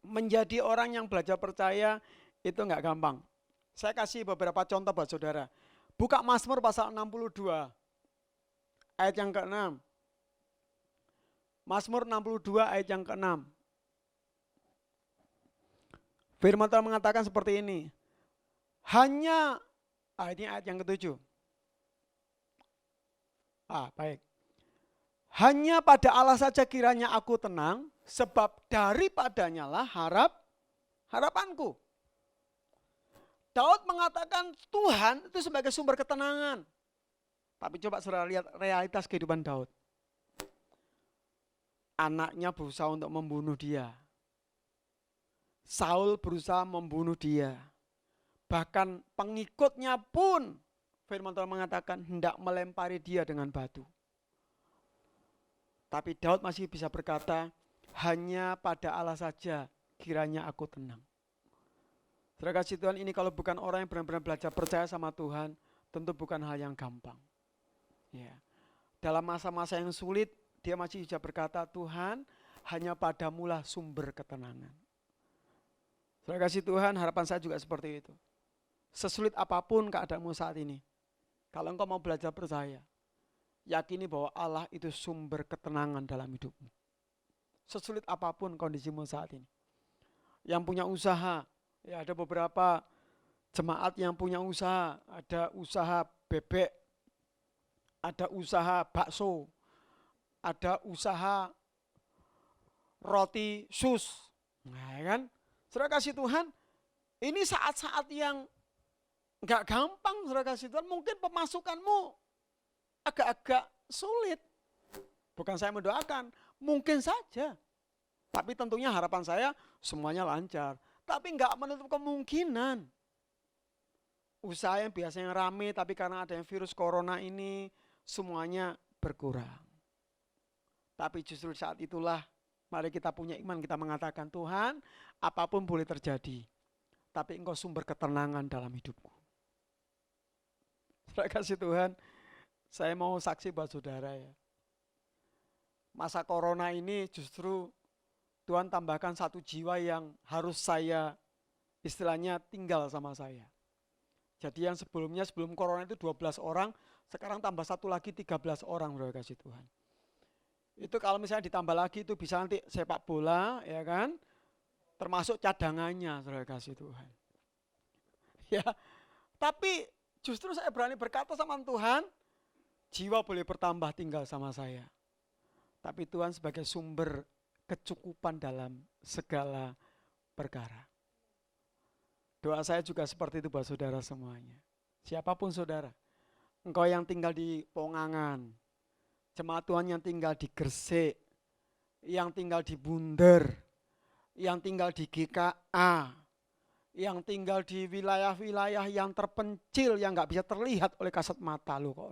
menjadi orang yang belajar percaya itu enggak gampang. Saya kasih beberapa contoh buat saudara. Buka Mazmur pasal 62 ayat yang ke-6. Mazmur 62 ayat yang ke-6. Firman Tuhan mengatakan seperti ini. Hanya, ini ayat yang ke-7. Baik. Hanya pada Allah saja kiranya aku tenang, sebab daripadanya lah harapanku. Daud mengatakan Tuhan itu sebagai sumber ketenangan. Tapi coba saudara lihat realitas kehidupan Daud. Anaknya berusaha untuk membunuh dia. Saul berusaha membunuh dia. Bahkan pengikutnya pun firman Tuhan mengatakan hendak melempari dia dengan batu. Tapi Daud masih bisa berkata, hanya pada Allah saja kiranya aku tenang. Saudara kasih Tuhan, ini kalau bukan orang yang benar-benar belajar percaya sama Tuhan, tentu bukan hal yang gampang. Ya. Dalam masa-masa yang sulit, dia masih bisa berkata, Tuhan hanya padamulah sumber ketenangan. Saudara kasih Tuhan, harapan saya juga seperti itu. Sesulit apapun keadaanmu saat ini, kalau engkau mau belajar percaya, yakini bahwa Allah itu sumber ketenangan dalam hidupmu. Sesulit apapun kondisimu saat ini. Yang punya usaha, ya ada beberapa jemaat yang punya usaha, ada usaha bebek, ada usaha bakso, ada usaha roti sus. Nah, kan? Saudara kasih Tuhan, ini saat-saat yang enggak gampang, saudara kasih Tuhan. Mungkin pemasukanmu agak-agak sulit. Bukan saya mendoakan, mungkin saja. Tapi tentunya harapan saya semuanya lancar. Tapi enggak menutup kemungkinan. Usaha yang biasanya rame, tapi karena ada yang virus corona ini, semuanya berkurang. Tapi justru saat itulah, mari kita punya iman, kita mengatakan, Tuhan, apapun boleh terjadi, tapi Engkau sumber ketenangan dalam hidupku. Terima kasih Tuhan, saya mau saksi buat saudara ya. Masa corona ini justru Tuhan tambahkan satu jiwa yang harus saya, istilahnya tinggal sama saya. Jadi yang sebelumnya, sebelum corona itu 12 orang, sekarang tambah satu lagi 13 orang, saudara kasih Tuhan. Itu kalau misalnya ditambah lagi itu bisa nanti sepak bola, ya kan? Termasuk cadangannya, saudara kasih Tuhan. Ya, tapi justru saya berani berkata sama Tuhan, jiwa boleh bertambah tinggal sama saya. Tapi Tuhan sebagai sumber kecukupan dalam segala perkara. Doa saya juga seperti itu buat saudara semuanya. Siapapun saudara, engkau yang tinggal di Pongangan, jemaat Tuhan yang tinggal di Gresik, yang tinggal di Bunder, yang tinggal di GKA, yang tinggal di wilayah-wilayah yang terpencil, yang gak bisa terlihat oleh kasat mata lo kok.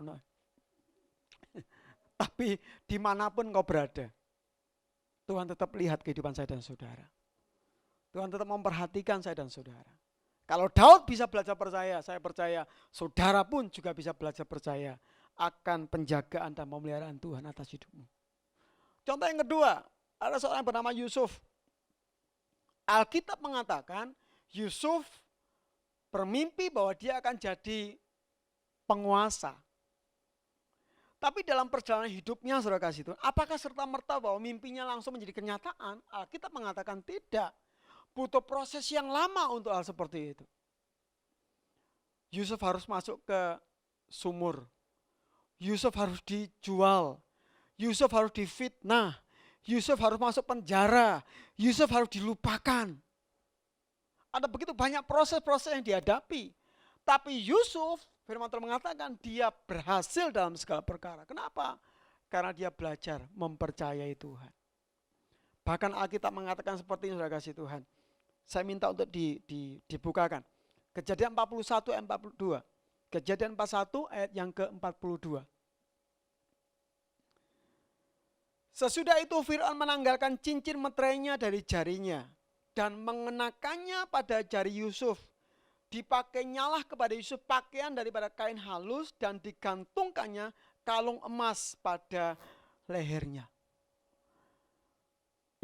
Tapi dimanapun kau berada, Tuhan tetap lihat kehidupan saya dan saudara. Tuhan tetap memperhatikan saya dan saudara. Kalau Daud bisa belajar percaya, saya percaya saudara pun juga bisa belajar percaya akan penjagaan dan pemeliharaan Tuhan atas hidupmu. Contoh yang kedua, ada seorang yang bernama Yusuf. Alkitab mengatakan Yusuf bermimpi bahwa dia akan jadi penguasa. Tapi dalam perjalanan hidupnya, saudara kasih Tuhan, apakah serta-merta bahwa mimpinya langsung menjadi kenyataan? Alkitab mengatakan tidak. Butuh proses yang lama untuk hal seperti itu. Yusuf harus masuk ke sumur. Yusuf harus dijual. Yusuf harus difitnah. Yusuf harus masuk penjara. Yusuf harus dilupakan. Ada begitu banyak proses-proses yang dihadapi. Tapi Yusuf, firman Tuhan mengatakan dia berhasil dalam segala perkara. Kenapa? Karena dia belajar mempercayai Tuhan. Bahkan Alkitab mengatakan seperti ini, saudara kasih Tuhan. Saya minta untuk dibukakan. Kejadian 41 ayat 42. Kejadian 41 ayat yang ke-42. Sesudah itu Fir'aun menanggalkan cincin meterainya dari jarinya dan mengenakannya pada jari Yusuf. Dipakainya kepada Yusuf pakaian daripada kain halus dan digantungkannya kalung emas pada lehernya.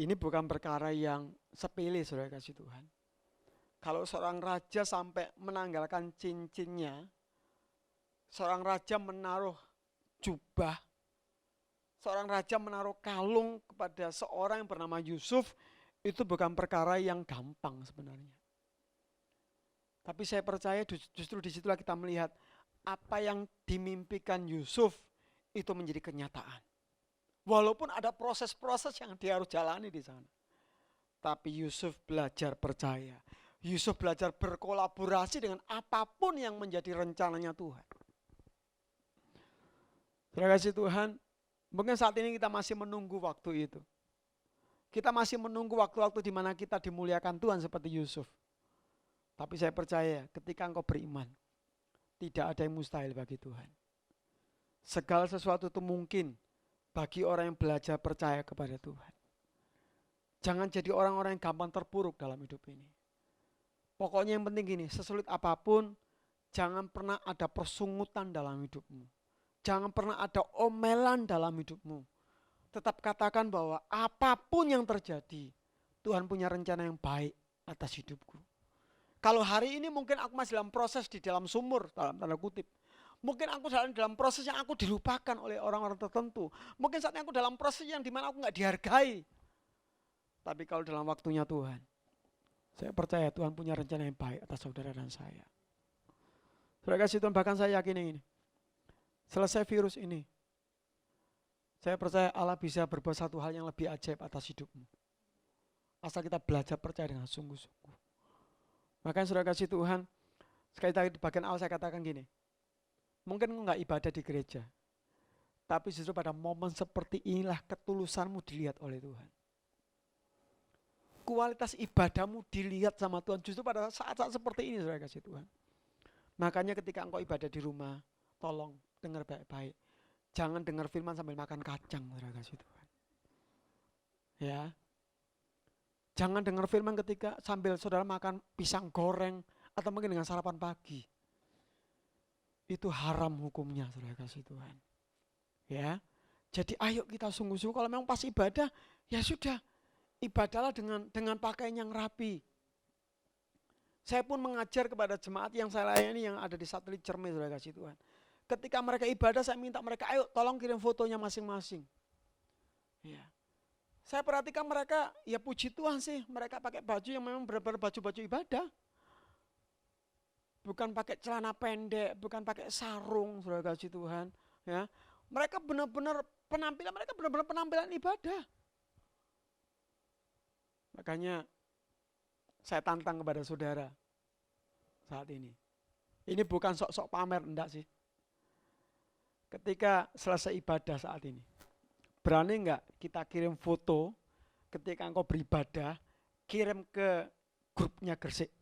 Ini bukan perkara yang sepele, saudara kasih Tuhan. Kalau seorang raja sampai menanggalkan cincinnya, seorang raja menaruh jubah, seorang raja menaruh kalung kepada seorang yang bernama Yusuf, itu bukan perkara yang gampang sebenarnya. Tapi saya percaya justru disitulah kita melihat apa yang dimimpikan Yusuf itu menjadi kenyataan. Walaupun ada proses-proses yang dia harus jalani di sana. Tapi Yusuf belajar percaya. Yusuf belajar berkolaborasi dengan apapun yang menjadi rencananya Tuhan. Terima kasih Tuhan. Mungkin saat ini kita masih menunggu waktu itu. Kita masih menunggu waktu-waktu di mana kita dimuliakan Tuhan seperti Yusuf. Tapi saya percaya ketika engkau beriman, tidak ada yang mustahil bagi Tuhan. Segala sesuatu itu mungkin bagi orang yang belajar percaya kepada Tuhan. Jangan jadi orang-orang yang gampang terpuruk dalam hidup ini. Pokoknya yang penting gini, sesulit apapun, jangan pernah ada persungutan dalam hidupmu. Jangan pernah ada omelan dalam hidupmu. Tetap katakan bahwa apapun yang terjadi, Tuhan punya rencana yang baik atas hidupku. Kalau hari ini mungkin aku masih dalam proses di dalam sumur, dalam tanda kutip. Mungkin aku dalam proses yang aku dilupakan oleh orang-orang tertentu. Mungkin saat ini aku dalam proses yang dimana aku gak dihargai. Tapi kalau dalam waktunya Tuhan, saya percaya Tuhan punya rencana yang baik atas saudara dan saya. Saudara kasih Tuhan, bahkan saya yakin ini. Selesai virus ini, saya percaya Allah bisa berbuat satu hal yang lebih ajaib atas hidupmu. Asal kita belajar percaya dengan sungguh-sungguh. Makanya saudara kasih Tuhan, sekali lagi di bagian awal saya katakan gini, mungkin enggak ibadah di gereja, tapi justru pada momen seperti inilah ketulusanmu dilihat oleh Tuhan. Kualitas ibadahmu dilihat sama Tuhan justru pada saat-saat seperti ini, saudara kasih Tuhan. Makanya ketika engkau ibadah di rumah, tolong dengar baik-baik. Jangan dengar firman sambil makan kacang, saudara kasih Tuhan. Ya. Jangan dengar firman ketika sambil saudara makan pisang goreng atau mungkin dengan sarapan pagi. Itu haram hukumnya, saudara kasih Tuhan. Ya. Jadi ayo kita sungguh-sungguh, kalau memang pas ibadah, ya sudah. Ibadahlah dengan pakaian yang rapi. Saya pun mengajar kepada jemaat yang saya layani yang ada di satelit Cermai, saudara kasih Tuhan. Ketika mereka ibadah, saya minta mereka, ayo tolong kirim fotonya masing-masing. Ya. Saya perhatikan mereka, ya puji Tuhan sih, mereka pakai baju yang memang benar-benar baju-baju ibadah. Bukan pakai celana pendek, bukan pakai sarung, saudara kasih Tuhan. Ya. Mereka benar-benar penampilan ibadah. Makanya saya tantang kepada saudara saat ini. Ini bukan sok-sok pamer, enggak sih. Ketika selesai ibadah saat ini, berani enggak kita kirim foto ketika engkau beribadah, kirim ke grupnya Gresik.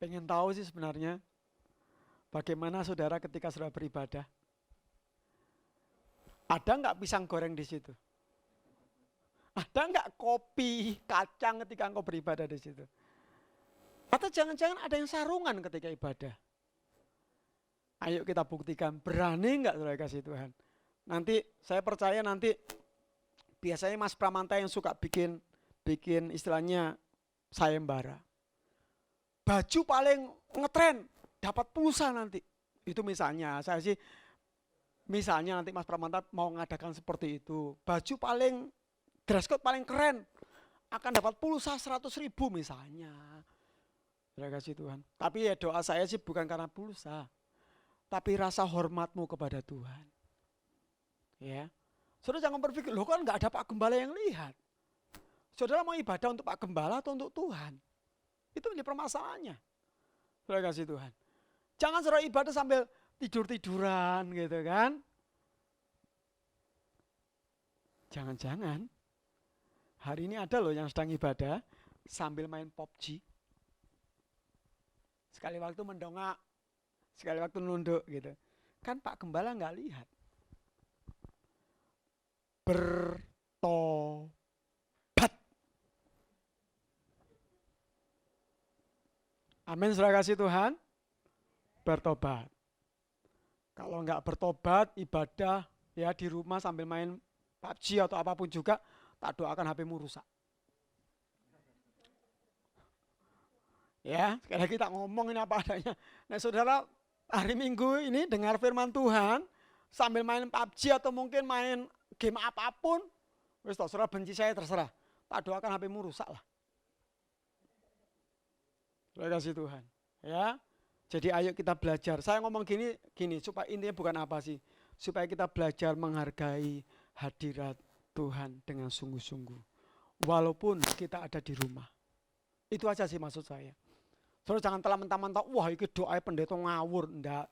Pengen tahu sih sebenarnya bagaimana saudara ketika saudara beribadah. Ada enggak pisang goreng di situ? Ada enggak kopi, kacang ketika engkau beribadah di situ? Atau jangan-jangan ada yang sarungan ketika ibadah? Ayo kita buktikan, berani enggak saudara kasih Tuhan. Nanti saya percaya nanti biasanya Mas Pramanta yang suka bikin istilahnya sayembara. Baju paling ngetren dapat pulsa nanti. Itu misalnya, misalnya nanti Mas Pramanta mau mengadakan seperti itu. Baju paling, dress code paling keren akan dapat pulsa 100.000 misalnya. Terima kasih Tuhan. Tapi ya doa saya sih bukan karena pulsa, tapi rasa hormatmu kepada Tuhan. Ya, saudara jangan berpikir, loh kan nggak ada Pak Gembala yang lihat. Saudara mau ibadah untuk Pak Gembala atau untuk Tuhan? Itu menjadi permasalahannya. Terima kasih Tuhan. Jangan saudara ibadah sambil tidur-tiduran gitu kan. Jangan-jangan hari ini ada loh yang sedang ibadah sambil main PUBG. sekali waktu mendongak, sekali waktu nunduk gitu. Kan Pak Gembala nggak lihat. Bertobat. Amin, saudara kasih Tuhan. Bertobat. Kalau nggak bertobat, ibadah ya di rumah sambil main PUBG atau apapun juga, tak doakan HP-mu rusak. Ya, sekali lagi kita ngomongin apa adanya. Nah saudara, hari Minggu ini dengar firman Tuhan, sambil main PUBG atau mungkin main game apapun, wis saudara benci saya terserah. Tak doakan HP-mu rusak lah. Terima kasih Tuhan. Ya, jadi ayo kita belajar. Saya ngomong gini supaya intinya bukan apa sih, supaya kita belajar menghargai hadirat Tuhan dengan sungguh-sungguh. Walaupun kita ada di rumah. Itu aja sih maksud saya. Saudara jangan telah mentah-mentah, wah ini doa pendeta ngawur. Enggak.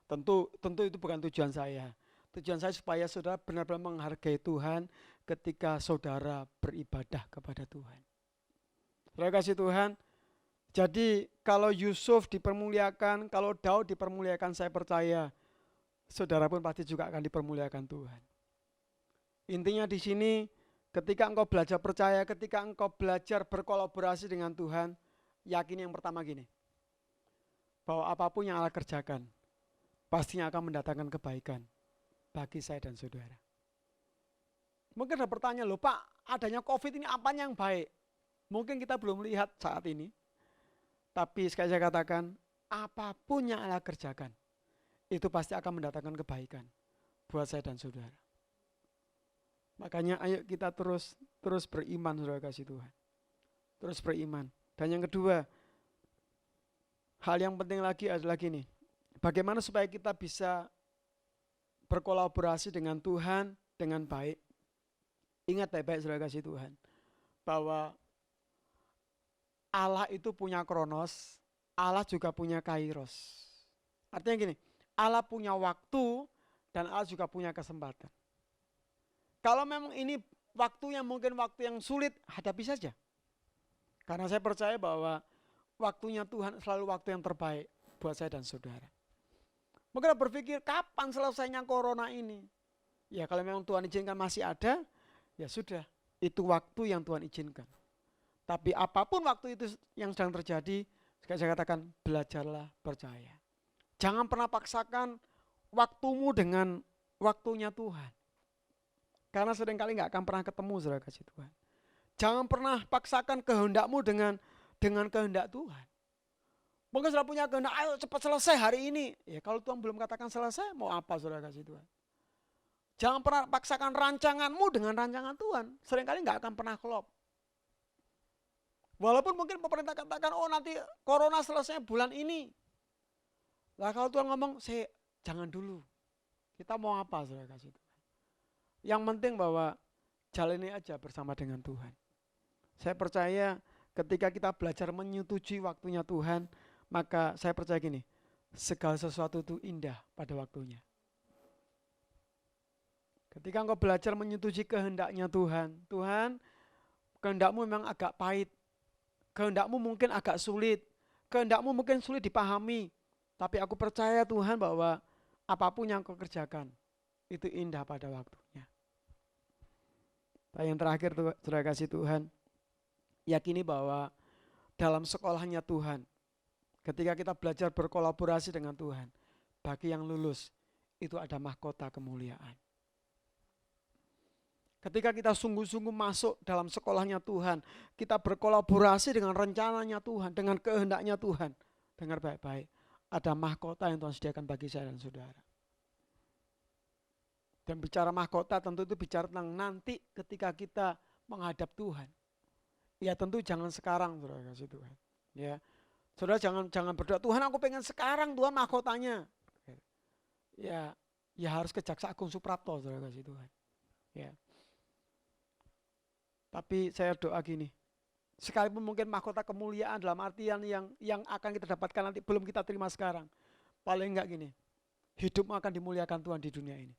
Tentu itu bukan tujuan saya. Tujuan saya supaya saudara benar-benar menghargai Tuhan ketika saudara beribadah kepada Tuhan. Terima kasih Tuhan. Jadi kalau Yusuf dipermuliakan, kalau Daud dipermuliakan, saya percaya saudara pun pasti juga akan dipermuliakan Tuhan. Intinya di sini, ketika engkau belajar percaya, ketika engkau belajar berkolaborasi dengan Tuhan, yakin yang pertama gini, bahwa apapun yang Allah kerjakan, pastinya akan mendatangkan kebaikan bagi saya dan saudara. Mungkin ada pertanyaan, loh Pak, adanya COVID ini apanya yang baik? Mungkin kita belum lihat saat ini, tapi sekali saya katakan, apapun yang Allah kerjakan, itu pasti akan mendatangkan kebaikan buat saya dan saudara. Makanya ayo kita terus beriman, saudara kasih Tuhan. Terus beriman. Dan yang kedua, hal yang penting lagi adalah gini, bagaimana supaya kita bisa berkolaborasi dengan Tuhan dengan baik. Ingat baik-baik saudara kasih Tuhan, bahwa Allah itu punya kronos, Allah juga punya kairos. Artinya gini, Allah punya waktu dan Allah juga punya kesempatan. Kalau memang ini waktu yang mungkin waktu yang sulit, hadapi saja. Karena saya percaya bahwa waktunya Tuhan selalu waktu yang terbaik buat saya dan saudara. Mungkin berpikir kapan selesainya corona ini? Ya kalau memang Tuhan izinkan masih ada, ya sudah, itu waktu yang Tuhan izinkan. Tapi apapun waktu itu yang sedang terjadi, saya katakan belajarlah percaya. Jangan pernah paksakan waktumu dengan waktunya Tuhan. Karena seringkali nggak akan pernah ketemu saudara kasih Tuhan. Jangan pernah paksakan kehendakmu dengan kehendak Tuhan. Mungkin saudara punya kehendak, ayo cepat selesai hari ini. Ya kalau Tuhan belum katakan selesai, mau apa saudara kasih Tuhan. Jangan pernah paksakan rancanganmu dengan rancangan Tuhan. Seringkali nggak akan pernah klop. Walaupun mungkin pemerintah katakan, oh nanti corona selesai bulan ini. Lah kalau Tuhan ngomong, jangan dulu. Kita mau apa saudara kasih Tuhan. Yang penting bahwa jalani aja bersama dengan Tuhan. Saya percaya ketika kita belajar menyetujui waktunya Tuhan, maka saya percaya gini, segala sesuatu itu indah pada waktunya. Ketika engkau belajar menyetujui kehendaknya Tuhan, Tuhan kehendakmu memang agak pahit, kehendakmu mungkin agak sulit, kehendakmu mungkin sulit dipahami, tapi aku percaya Tuhan bahwa apapun yang kau kerjakan, itu indah pada waktunya. Dan yang terakhir, saudara kasih Tuhan, yakini bahwa dalam sekolahnya Tuhan, ketika kita belajar berkolaborasi dengan Tuhan, bagi yang lulus, itu ada mahkota kemuliaan. Ketika kita sungguh-sungguh masuk dalam sekolahnya Tuhan, kita berkolaborasi dengan rencananya Tuhan, dengan kehendaknya Tuhan. Dengar baik-baik, ada mahkota yang Tuhan sediakan bagi saya dan saudara. Dan bicara mahkota tentu itu bicara tentang nanti ketika kita menghadap Tuhan. Ya tentu jangan sekarang, saudara kasih Tuhan. Ya, saudara jangan berdoa, Tuhan aku pengen sekarang Tuhan mahkotanya. Ya harus ke Jaksa Agung Suprapto, saudara kasih Tuhan. Ya. Tapi saya doa gini, sekalipun mungkin mahkota kemuliaan dalam artian yang akan kita dapatkan nanti belum kita terima sekarang. Paling enggak gini, hidupmu akan dimuliakan Tuhan di dunia ini.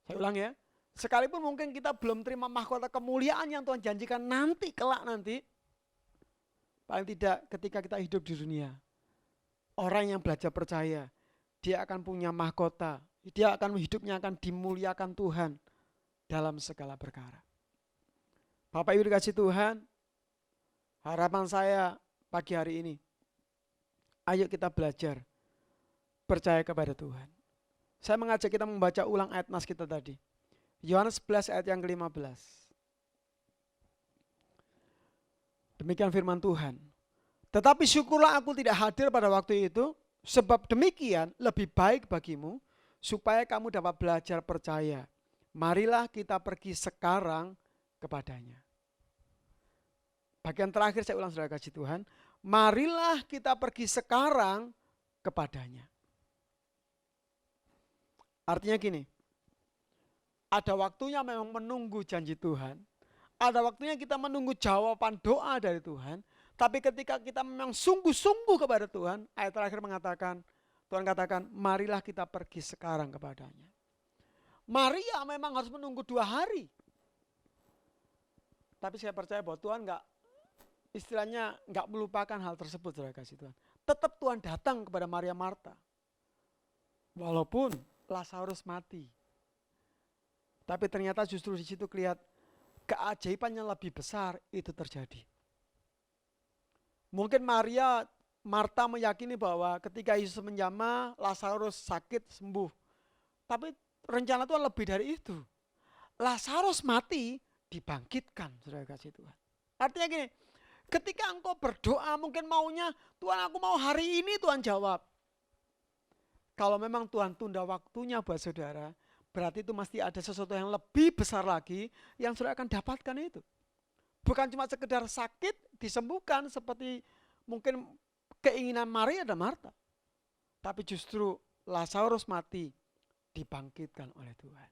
Saya ulang ya, sekalipun mungkin kita belum terima mahkota kemuliaan yang Tuhan janjikan nanti, kelak nanti, Paling tidak ketika kita hidup di dunia, orang yang belajar percaya, dia akan punya mahkota, hidupnya akan dimuliakan Tuhan dalam segala perkara. Bapak Ibu dikasih Tuhan, harapan saya pagi hari ini, ayo kita belajar percaya kepada Tuhan. Saya mengajak kita membaca ulang ayat nas kita tadi. Yohanes 11 ayat yang ke-15. Demikian firman Tuhan. Tetapi syukurlah aku tidak hadir pada waktu itu, sebab demikian lebih baik bagimu, supaya kamu dapat belajar percaya. Marilah kita pergi sekarang kepadanya. Bagian terakhir saya ulang, saudara kasih Tuhan. Marilah kita pergi sekarang kepadanya. Artinya gini, ada waktunya memang menunggu janji Tuhan. Ada waktunya kita menunggu jawaban doa dari Tuhan. Tapi ketika kita memang sungguh-sungguh kepada Tuhan, ayat terakhir mengatakan, Tuhan katakan, marilah kita pergi sekarang kepadanya. Maria memang harus menunggu 2 hari. Tapi saya percaya bahwa Tuhan nggak melupakan hal tersebut, saudara kasih Tuhan. Tetap Tuhan datang kepada Maria Marta. Walaupun Lazarus mati. Tapi ternyata justru di situ kelihatan keajaiban yang lebih besar itu terjadi. Mungkin Marta meyakini bahwa ketika Yesus menjamah, Lazarus sakit sembuh. Tapi rencana Tuhan lebih dari itu. Lazarus mati, dibangkitkan, saudara kasih Tuhan. Artinya gini, ketika engkau berdoa mungkin maunya, Tuhan aku mau hari ini, Tuhan jawab. Kalau memang Tuhan tunda waktunya buat saudara, berarti itu mesti ada sesuatu yang lebih besar lagi yang saudara akan dapatkan itu. Bukan cuma sekedar sakit disembuhkan seperti mungkin keinginan Maria dan Marta. Tapi justru Lazarus mati dibangkitkan oleh Tuhan.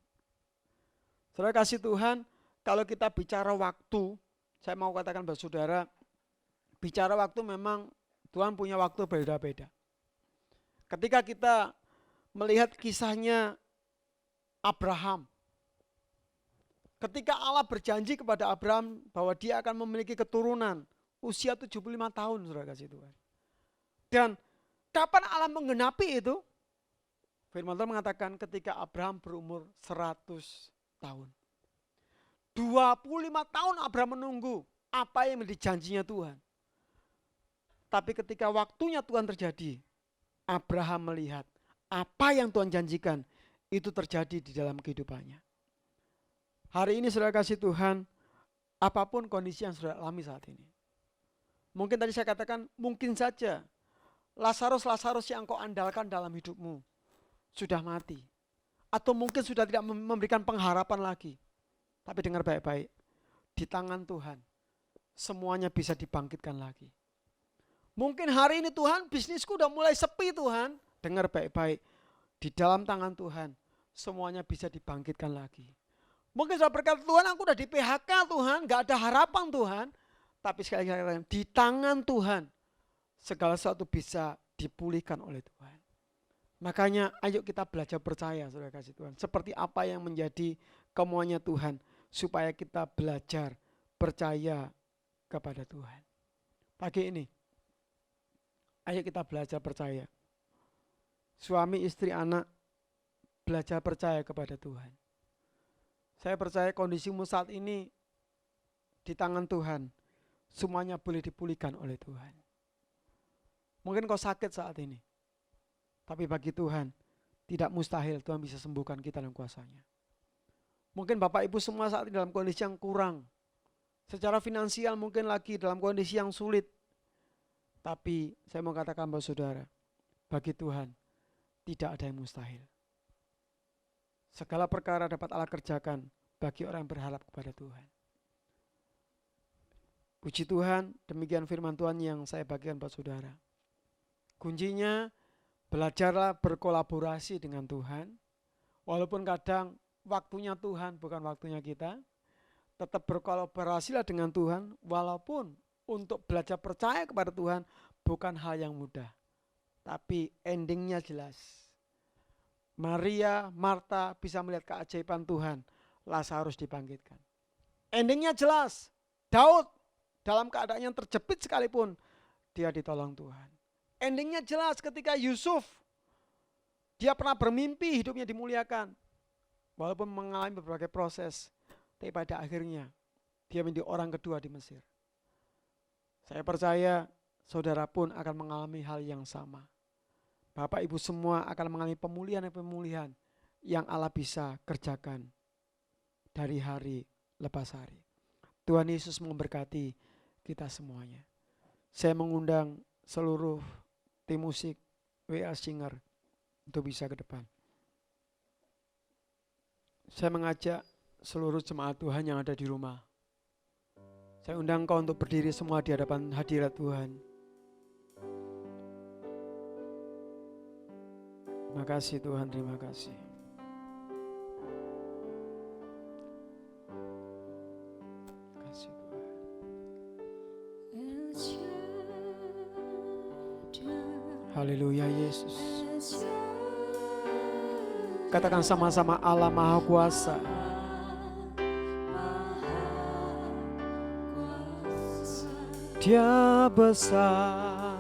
Saudara kasih Tuhan, kalau kita bicara waktu, saya mau katakan buat saudara, bicara waktu memang Tuhan punya waktu berbeda-beda. Ketika kita melihat kisahnya Abraham, ketika Allah berjanji kepada Abraham bahwa dia akan memiliki keturunan usia 75 tahun, saudara kasih Tuhan. Dan kapan Allah menggenapi itu? Firman Tuhan mengatakan ketika Abraham berumur 100 tahun. 25 tahun Abraham menunggu apa yang menjadi janjinya Tuhan. Tapi ketika waktunya Tuhan terjadi, Abraham melihat apa yang Tuhan janjikan itu terjadi di dalam kehidupannya. Hari ini saudara kasih Tuhan, apapun kondisi yang saudara alami saat ini. Mungkin tadi saya katakan, mungkin saja Lazarus yang kau andalkan dalam hidupmu sudah mati. Atau mungkin sudah tidak memberikan pengharapan lagi. Tapi dengar baik-baik, di tangan Tuhan semuanya bisa dibangkitkan lagi. Mungkin hari ini Tuhan bisnisku udah mulai sepi Tuhan. Dengar baik-baik, di dalam tangan Tuhan semuanya bisa dibangkitkan lagi. Mungkin sudah berkata Tuhan aku udah di PHK Tuhan, gak ada harapan Tuhan. Tapi sekali lagi di tangan Tuhan segala sesuatu bisa dipulihkan oleh Tuhan. Makanya ayo kita belajar percaya saudara kasih Tuhan. Seperti apa yang menjadi kemauannya Tuhan. Supaya kita belajar percaya kepada Tuhan. Pagi ini ayo kita belajar percaya. Suami, istri, anak belajar percaya kepada Tuhan. Saya percaya kondisimu saat ini di tangan Tuhan. Semuanya boleh dipulihkan oleh Tuhan. Mungkin kau sakit saat ini. Tapi bagi Tuhan tidak mustahil Tuhan bisa sembuhkan kita dalam kuasa-Nya. Mungkin Bapak Ibu semua saat ini dalam kondisi yang kurang. Secara finansial mungkin lagi dalam kondisi yang sulit. Tapi saya mau katakan bahwa saudara, bagi Tuhan tidak ada yang mustahil. Segala perkara dapat Allah kerjakan bagi orang yang berharap kepada Tuhan. Puji Tuhan, demikian firman Tuhan yang saya bagikan buat saudara. Kuncinya, belajarlah berkolaborasi dengan Tuhan. Walaupun kadang waktunya Tuhan bukan waktunya kita. Tetap berkolaborasilah dengan Tuhan. Walaupun untuk belajar percaya kepada Tuhan bukan hal yang mudah. Tapi endingnya jelas. Maria, Marta bisa melihat keajaiban Tuhan. Lazarus dibangkitkan. Endingnya jelas. Daud dalam keadaan yang terjepit sekalipun dia ditolong Tuhan. Endingnya jelas ketika Yusuf, dia pernah bermimpi hidupnya dimuliakan. Walaupun mengalami berbagai proses, tapi pada akhirnya dia menjadi orang kedua di Mesir. Saya percaya saudara pun akan mengalami hal yang sama. Bapak Ibu semua akan mengalami pemulihan yang Allah bisa kerjakan dari hari lepas hari. Tuhan Yesus memberkati kita semuanya. Saya mengundang seluruh tim musik WA Singer untuk bisa ke depan. Saya mengajak seluruh jemaat Tuhan yang ada di rumah. Saya undang kau untuk berdiri semua di hadapan hadirat Tuhan. Terima kasih Tuhan, terima kasih. Terima kasih Tuhan. Haleluya Yesus. Katakan sama-sama, Allah Maha Kuasa. Dia besar,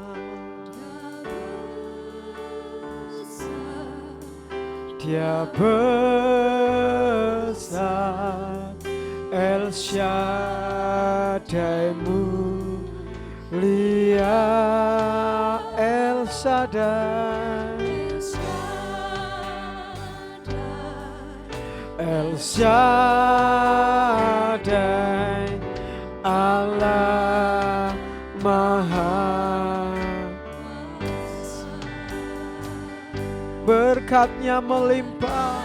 Dia besar, El Shaddai mulia, El Shaddai, El Shaddai, Allah Maha. Berkatnya melimpah,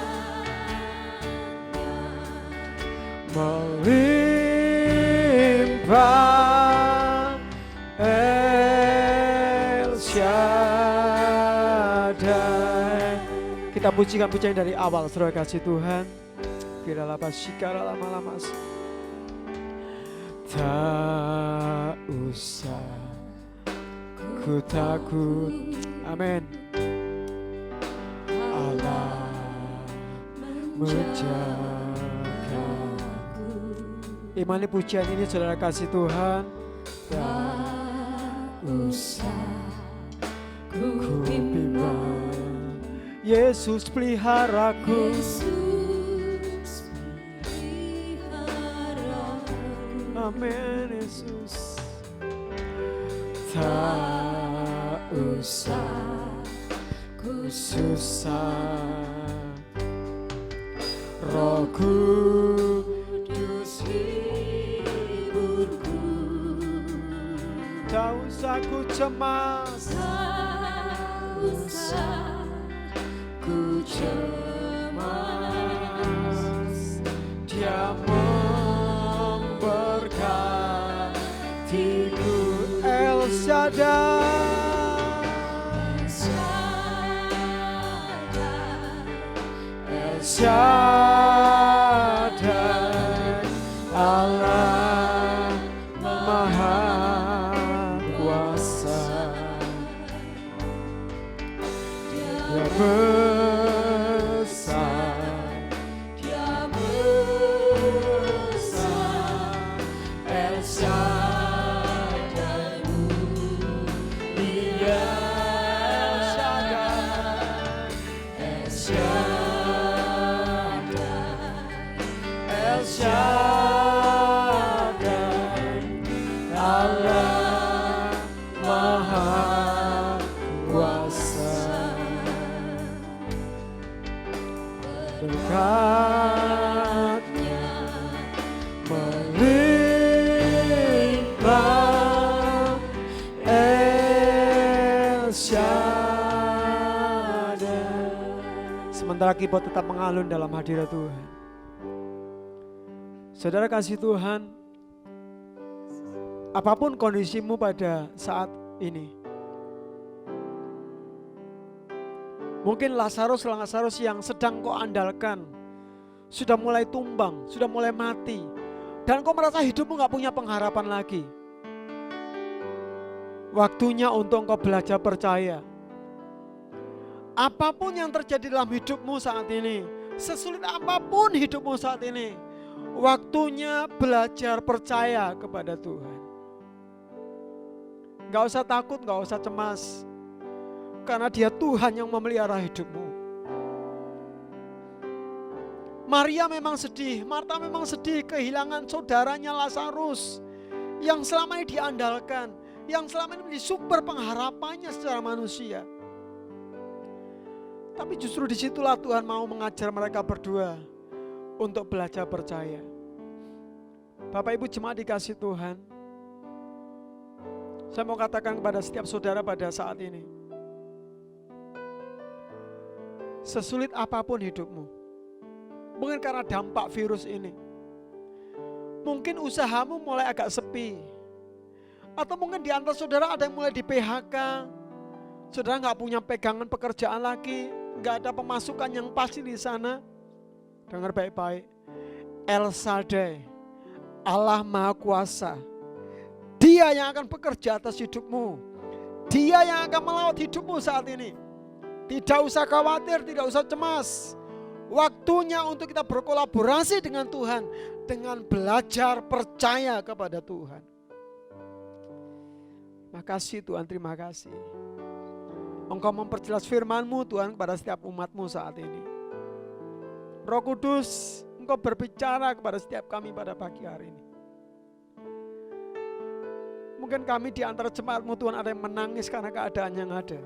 melimpah, El Shaddai. Kita pujikan pujian dari awal, saudara kasih Tuhan. Kiralah pasikara lama-lama. Tak usah ku takut, amin. Allah menjagaku. Imani pujian ini saudara kasih Tuhan. Tak usah ku bimbang, Yesus peliharaku. Amin Yesus. Tak usah ku susah, Roh Kudus hiburku. Tak usah ku cemas, tak usah ku cemas, Dia memberkatiku. El Shaddai, El Shaddai, Allah Maha Kuasa. Dia besar, Dia besar, El Shaddai mulia, El Shaddai, El Shaddai, El Shaddai, Allah Maha Kuasa. Berkatnya melimpah, El Shaddai. Sementara keyboard tetap mengalun dalam hadirat Tuhan. Saudara kasih Tuhan, apapun kondisimu pada saat ini, mungkin Lazarus yang sedang kau andalkan sudah mulai tumbang, sudah mulai mati, dan kau merasa hidupmu gak punya pengharapan lagi. Waktunya untuk kau belajar percaya. Apapun yang terjadi dalam hidupmu saat ini, sesulit apapun hidupmu saat ini, waktunya belajar percaya kepada Tuhan. Gak usah takut, gak usah cemas. Karena Dia Tuhan yang memelihara hidupmu. Maria memang sedih, Marta memang sedih kehilangan saudaranya Lazarus yang selama ini diandalkan, yang selama ini menjadi sumber pengharapannya secara manusia. Tapi justru disitulah Tuhan mau mengajar mereka berdua untuk belajar percaya. Bapak Ibu jemaat dikasih Tuhan, saya mau katakan kepada setiap saudara pada saat ini, sesulit apapun hidupmu, mungkin karena dampak virus ini, mungkin usahamu mulai agak sepi, atau mungkin di antara saudara ada yang mulai di PHK, saudara gak punya pegangan pekerjaan lagi, gak ada pemasukan yang pasti di sana. Dengar baik-baik, El Shaddai, Allah Maha Kuasa, Dia yang akan bekerja atas hidupmu, Dia yang akan melawat hidupmu saat ini. Tidak usah khawatir, tidak usah cemas. Waktunya untuk kita berkolaborasi dengan Tuhan, dengan belajar percaya kepada Tuhan. Makasih Tuhan, terima kasih. Engkau memperjelas firman-Mu Tuhan kepada setiap umat-Mu saat ini. Roh Kudus, Engkau berbicara kepada setiap kami pada pagi hari ini. Mungkin kami di antara jemaat-Mu Tuhan ada yang menangis karena keadaan yang ada.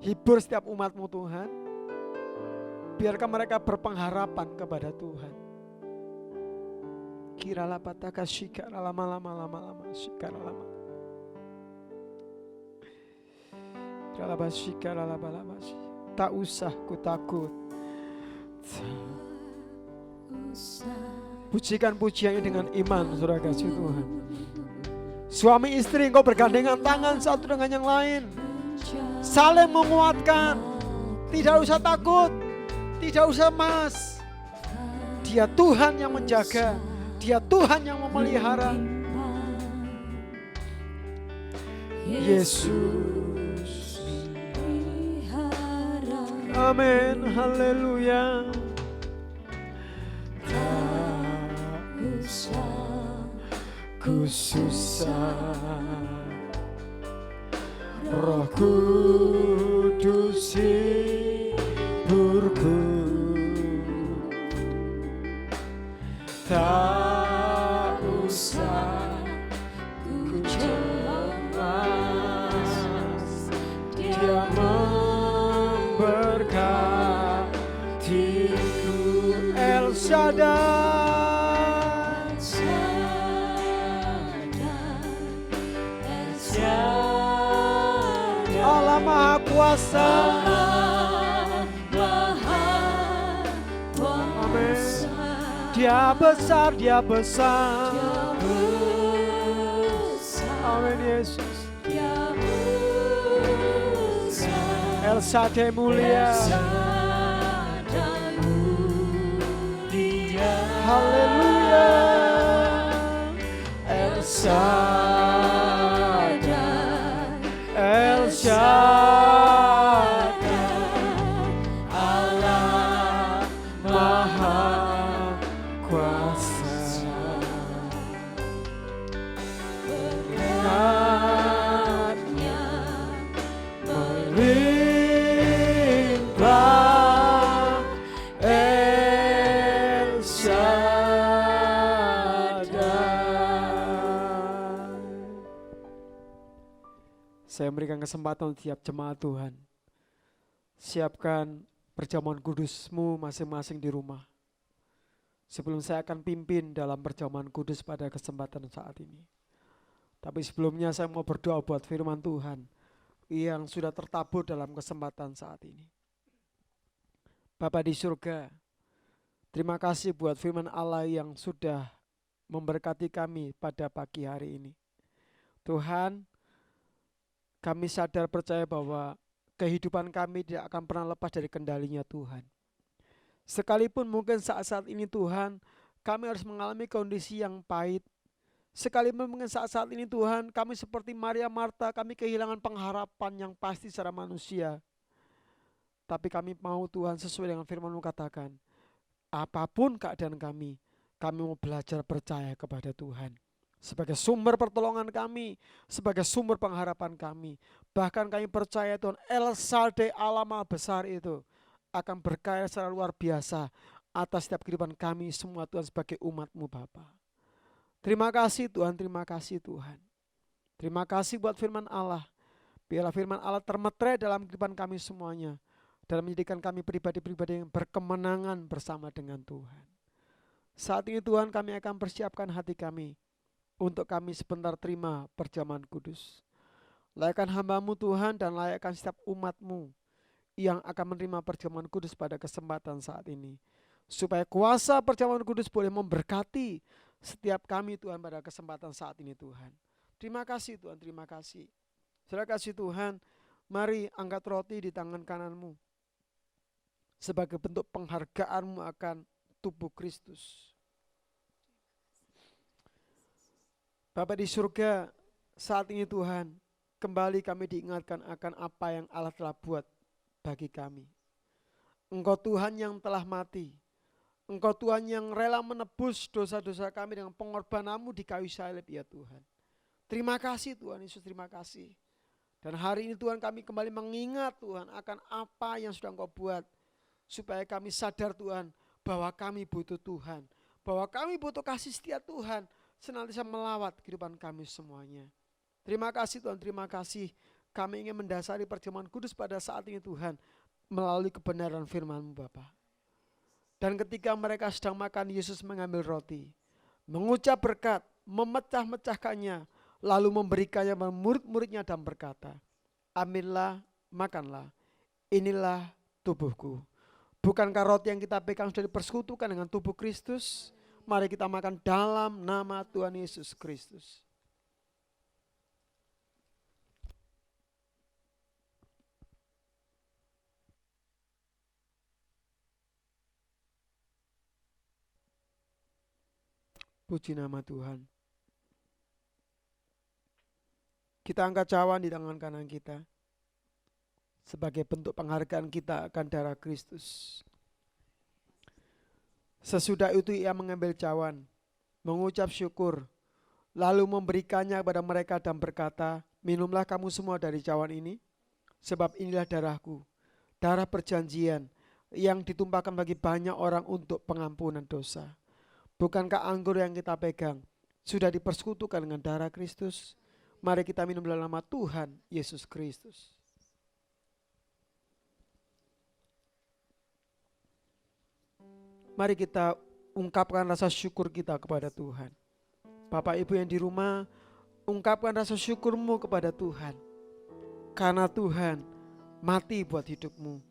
Hibur setiap umat-Mu Tuhan. Biarkan mereka berpengharapan kepada Tuhan. Kiralah pataka syikara lama-lama syikara lama. Kiralah syikara lama-lama. Tak usah ku takut. Pujikan pujiannya dengan iman, saudara kasih Tuhan. Suami istri engkau bergandengan tangan satu dengan yang lain, saling menguatkan. Tidak usah takut, tidak usah cemas. Dia Tuhan yang menjaga, Dia Tuhan yang memelihara. Yesus, amin, haleluya. Tak usah ku susah, Roh Kudus hiburku. Tak usah ku cemas, Dia memberkatiku. El Shaddai, Allah Maha Kuasa. Amin. Dia besar, Dia besar. Amin Yesus. El Shaddai mulia. Haleluya. El Shaddai, El Shaddai, Allah Maha Kuasa. Berkatnya melimpah. El Shaddai. Saya memberikan kesempatan untuk tiap jemaat Tuhan. Siapkan perjamuan kudus-Mu masing-masing di rumah. Sebelum saya akan pimpin dalam perjamuan kudus pada kesempatan saat ini. Tapi sebelumnya saya mau berdoa buat firman Tuhan yang sudah tertabur dalam kesempatan saat ini. Bapa di surga, terima kasih buat firman Allah yang sudah memberkati kami pada pagi hari ini. Tuhan, kami sadar percaya bahwa kehidupan kami tidak akan pernah lepas dari kendalinya Tuhan. Sekalipun mungkin saat-saat ini Tuhan, kami harus mengalami kondisi yang pahit. Sekalipun mungkin saat-saat ini Tuhan, kami seperti Maria Marta, kami kehilangan pengharapan yang pasti secara manusia. Tapi kami mau Tuhan sesuai dengan firman-Mu katakan, apapun keadaan kami mau belajar percaya kepada Tuhan. sebagai sumber pertolongan kami, sebagai sumber pengharapan kami. Bahkan kami percaya Tuhan, El Shaddai, Allah Maha Besar itu akan berkarya secara luar biasa atas setiap kehidupan kami semua Tuhan sebagai umat-Mu Bapa. Terima kasih Tuhan, terima kasih Tuhan. Terima kasih buat firman Allah. Biarlah firman Allah termeterai dalam kehidupan kami semuanya, dalam menjadikan kami pribadi-pribadi yang berkemenangan bersama dengan Tuhan. Saat ini Tuhan, kami akan persiapkan hati kami untuk kami sebentar terima perjamuan kudus. Layakkan hamba-Mu Tuhan dan layakkan setiap umat-Mu yang akan menerima perjamuan kudus pada kesempatan saat ini. Supaya kuasa perjamuan kudus boleh memberkati setiap kami Tuhan pada kesempatan saat ini Tuhan. Terima kasih Tuhan, terima kasih. Saudara kasih Tuhan, mari angkat roti di tangan kananmu sebagai bentuk penghargaanmu akan tubuh Kristus. Bapa di surga, saat ini Tuhan, kembali kami diingatkan akan apa yang Allah telah buat bagi kami. Engkau Tuhan yang telah mati. Engkau Tuhan yang rela menebus dosa-dosa kami dengan pengorbanan-Mu di kayu salib ya Tuhan. Terima kasih Tuhan Yesus, terima kasih. Dan hari ini Tuhan kami kembali mengingat Tuhan akan apa yang sudah Engkau buat. Supaya kami sadar Tuhan bahwa kami butuh Tuhan. Bahwa kami butuh kasih setia Tuhan. Senantiasa melawat kehidupan kami semuanya. Terima kasih Tuhan, terima kasih. Kami ingin mendasari perjamuan kudus pada saat ini Tuhan, melalui kebenaran firman-Mu Bapa. Dan ketika mereka sedang makan, Yesus mengambil roti, mengucap berkat, memecah-mecahkannya, lalu memberikannya kepada murid-muridnya dan berkata, ambillah, makanlah, inilah tubuhku. Bukankah roti yang kita pegang sudah dipersekutukan dengan tubuh Kristus? Mari kita makan dalam nama Tuhan Yesus Kristus. Puji nama Tuhan. Kita angkat cawan di tangan kanan kita sebagai bentuk penghargaan kita akan darah Kristus. Sesudah itu ia mengambil cawan, mengucap syukur, lalu memberikannya kepada mereka dan berkata, minumlah kamu semua dari cawan ini, sebab inilah darahku, darah perjanjian yang ditumpahkan bagi banyak orang untuk pengampunan dosa. Bukankah anggur yang kita pegang sudah dipersekutukan dengan darah Kristus? Mari kita minum dalam nama Tuhan Yesus Kristus. Mari kita ungkapkan rasa syukur kita kepada Tuhan. Bapak Ibu yang di rumah, ungkapkan rasa syukurmu kepada Tuhan. Karena Tuhan mati buat hidupmu.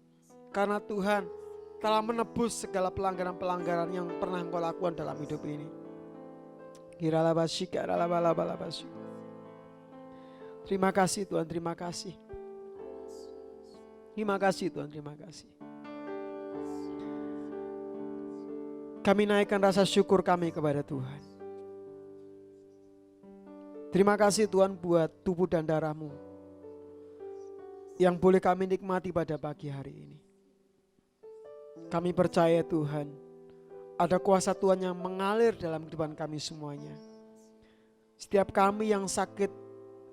Karena Tuhan telah menebus segala pelanggaran-pelanggaran yang pernah engkau lakukan dalam hidup ini. Terima kasih Tuhan, terima kasih. Terima kasih Tuhan, terima kasih. Kami naikkan rasa syukur kami kepada Tuhan. Terima kasih Tuhan buat tubuh dan darah-Mu yang boleh kami nikmati pada pagi hari ini. Kami percaya Tuhan, ada kuasa Tuhan yang mengalir dalam kehidupan kami semuanya. Setiap kami yang sakit,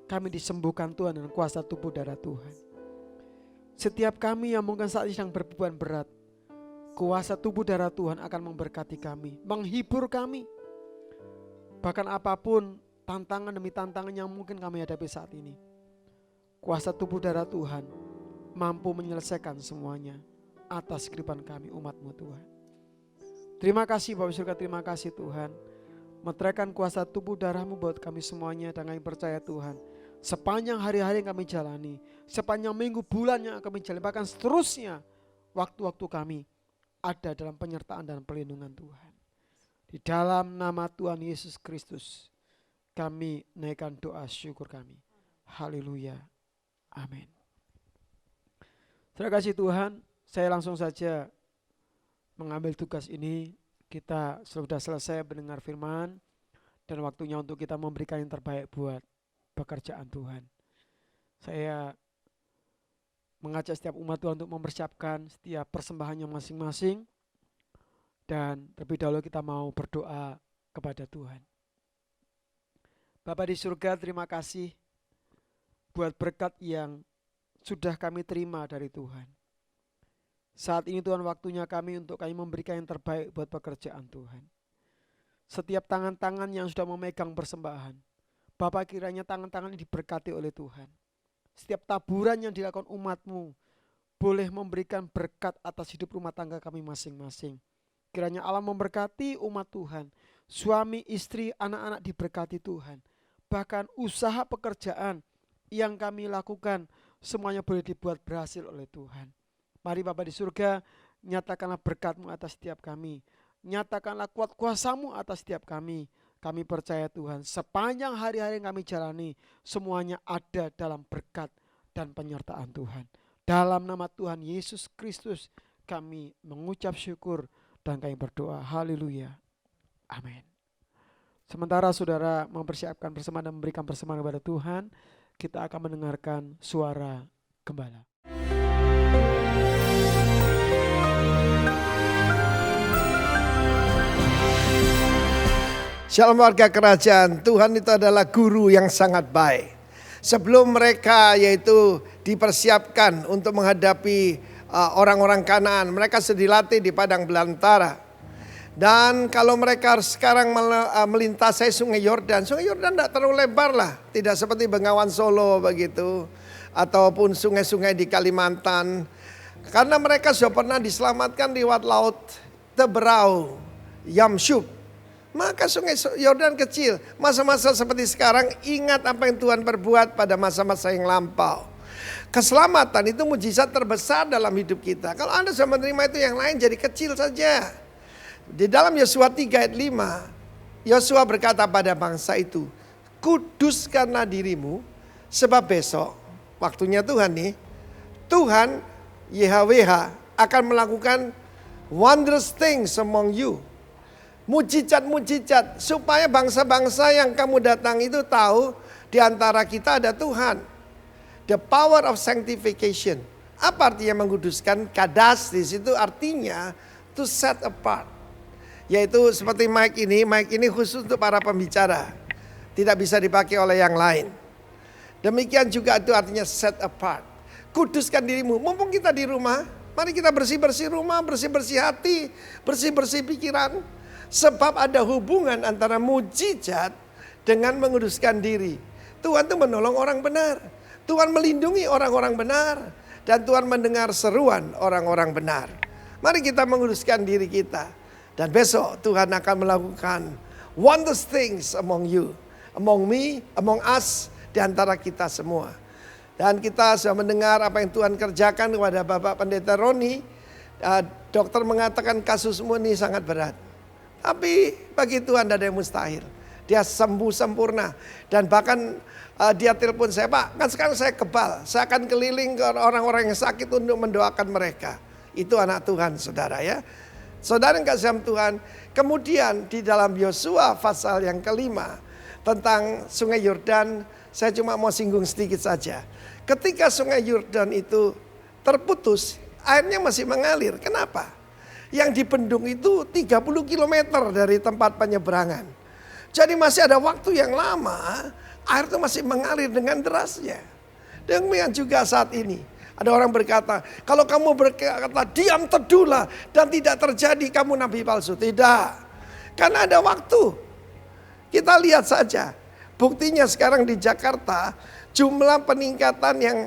kami disembuhkan Tuhan dengan kuasa tubuh darah Tuhan. Setiap kami yang mungkin saat ini sedang berbeban berat, kuasa tubuh darah Tuhan akan memberkati kami, menghibur kami. Bahkan apapun tantangan demi tantangan yang mungkin kami hadapi saat ini, kuasa tubuh darah Tuhan mampu menyelesaikan semuanya atas kehidupan kami umat-Mu Tuhan. Terima kasih Bapak Surga, terima kasih Tuhan. Meteraikan kuasa tubuh darah-Mu buat kami semuanya, dan kami percaya Tuhan, sepanjang hari-hari yang kami jalani, sepanjang minggu, bulan yang kami jalani, bahkan seterusnya waktu-waktu kami ada dalam penyertaan dan perlindungan Tuhan. Di dalam nama Tuhan Yesus Kristus kami naikkan doa syukur kami. Haleluya. Amin. Terima kasih Tuhan. Saya langsung saja mengambil tugas ini. Kita sudah selesai mendengar firman, dan waktunya untuk kita memberikan yang terbaik buat pekerjaan Tuhan. Saya mengajak setiap umat Tuhan untuk mempersiapkan setiap persembahannya masing-masing. Dan terlebih dahulu kita mau berdoa kepada Tuhan. Bapa di surga, terima kasih buat berkat yang sudah kami terima dari Tuhan. Saat ini Tuhan, waktunya kami untuk kami memberikan yang terbaik buat pekerjaan Tuhan. Setiap tangan-tangan yang sudah memegang persembahan, Bapak, kiranya tangan-tangan ini diberkati oleh Tuhan. Setiap taburan yang dilakukan umat-Mu boleh memberikan berkat atas hidup rumah tangga kami masing-masing. Kiranya Allah memberkati umat Tuhan, suami, istri, anak-anak diberkati Tuhan. Bahkan usaha pekerjaan yang kami lakukan semuanya boleh dibuat berhasil oleh Tuhan. Mari Bapa di surga, nyatakanlah berkat-Mu atas setiap kami. Nyatakanlah kuat kuasa-Mu atas setiap kami. Kami percaya Tuhan, sepanjang hari-hari yang kami jalani, semuanya ada dalam berkat dan penyertaan Tuhan. Dalam nama Tuhan Yesus Kristus kami mengucap syukur dan kami berdoa. Haleluya. Amin. Sementara saudara mempersiapkan persembahan dan memberikan persembahan kepada Tuhan, kita akan mendengarkan suara gembala. Shalom warga kerajaan, Tuhan itu adalah guru yang sangat baik. Sebelum mereka yaitu dipersiapkan untuk menghadapi orang-orang Kanaan, mereka sudah dilatih di padang belantara. Dan kalau mereka sekarang melintasi Sungai Yordan tidak terlalu lebar lah, tidak seperti Bengawan Solo begitu, ataupun sungai-sungai di Kalimantan. Karena mereka sudah pernah diselamatkan lewat laut Teberau, Yamsuf. Maka Sungai Yordan kecil. Masa-masa seperti sekarang, ingat apa yang Tuhan perbuat pada masa-masa yang lampau. Keselamatan itu mujizat terbesar dalam hidup kita. Kalau Anda sudah menerima itu, yang lain jadi kecil saja. Di dalam Yosua 3 ayat 5, Yosua berkata pada bangsa itu, kuduskanlah dirimu, sebab besok, waktunya Tuhan nih, Tuhan YHWH akan melakukan wondrous things among you. Mujizat-mujizat supaya bangsa-bangsa yang kamu datang itu tahu di antara kita ada Tuhan. The power of sanctification. Apa artinya menguduskan? Kadas di situ artinya to set apart. Yaitu seperti mic ini khusus untuk para pembicara. Tidak bisa dipakai oleh yang lain. Demikian juga itu artinya set apart. Kuduskan dirimu. Mumpung kita di rumah, mari kita bersih-bersih rumah, bersih-bersih hati, bersih-bersih pikiran. Sebab ada hubungan antara mujizat dengan menguduskan diri. Tuhan itu menolong orang benar. Tuhan melindungi orang-orang benar. Dan Tuhan mendengar seruan orang-orang benar. Mari kita menguduskan diri kita. Dan besok Tuhan akan melakukan wondrous things among you. Among me, among us, di antara kita semua. Dan kita sudah mendengar apa yang Tuhan kerjakan kepada Bapak Pendeta Roni. Dokter mengatakan kasusmu ini sangat berat. Tapi bagi Tuhan tidak ada yang mustahil. Dia sembuh sempurna. Dan bahkan dia telepon saya, Pak, kan sekarang saya kebal. Saya akan keliling ke orang-orang yang sakit untuk mendoakan mereka. Itu anak Tuhan, saudara ya. Saudara yang kasih Tuhan. Kemudian di dalam Yosua pasal yang kelima tentang Sungai Yordan, saya cuma mau singgung sedikit saja. Ketika Sungai Yordan itu terputus, airnya masih mengalir. Kenapa? Yang dibendung itu 30 km dari tempat penyeberangan. Jadi masih ada waktu yang lama, air itu masih mengalir dengan derasnya. Demikian juga saat ini. Ada orang berkata, kalau kamu berkata diam teduhlah dan tidak terjadi, kamu nabi palsu. Tidak. Karena ada waktu. Kita lihat saja. Buktinya sekarang di Jakarta, jumlah peningkatan yang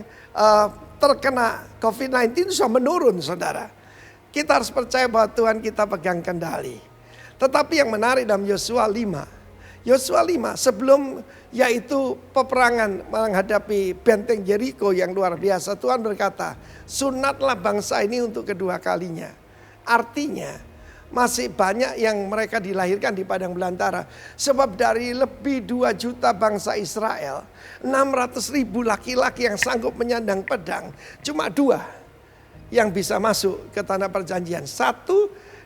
terkena COVID-19 itu sudah menurun, saudara. Kita harus percaya bahwa Tuhan kita pegang kendali. Tetapi yang menarik dalam Yosua 5. Yosua 5 sebelum yaitu peperangan menghadapi benteng Yeriko yang luar biasa. Tuhan berkata, sunatlah bangsa ini untuk kedua kalinya. Artinya masih banyak yang mereka dilahirkan di padang belantara. Sebab dari lebih 2 juta bangsa Israel, 600.000 laki-laki yang sanggup menyandang pedang, cuma 2 yang bisa masuk ke tanah perjanjian. 1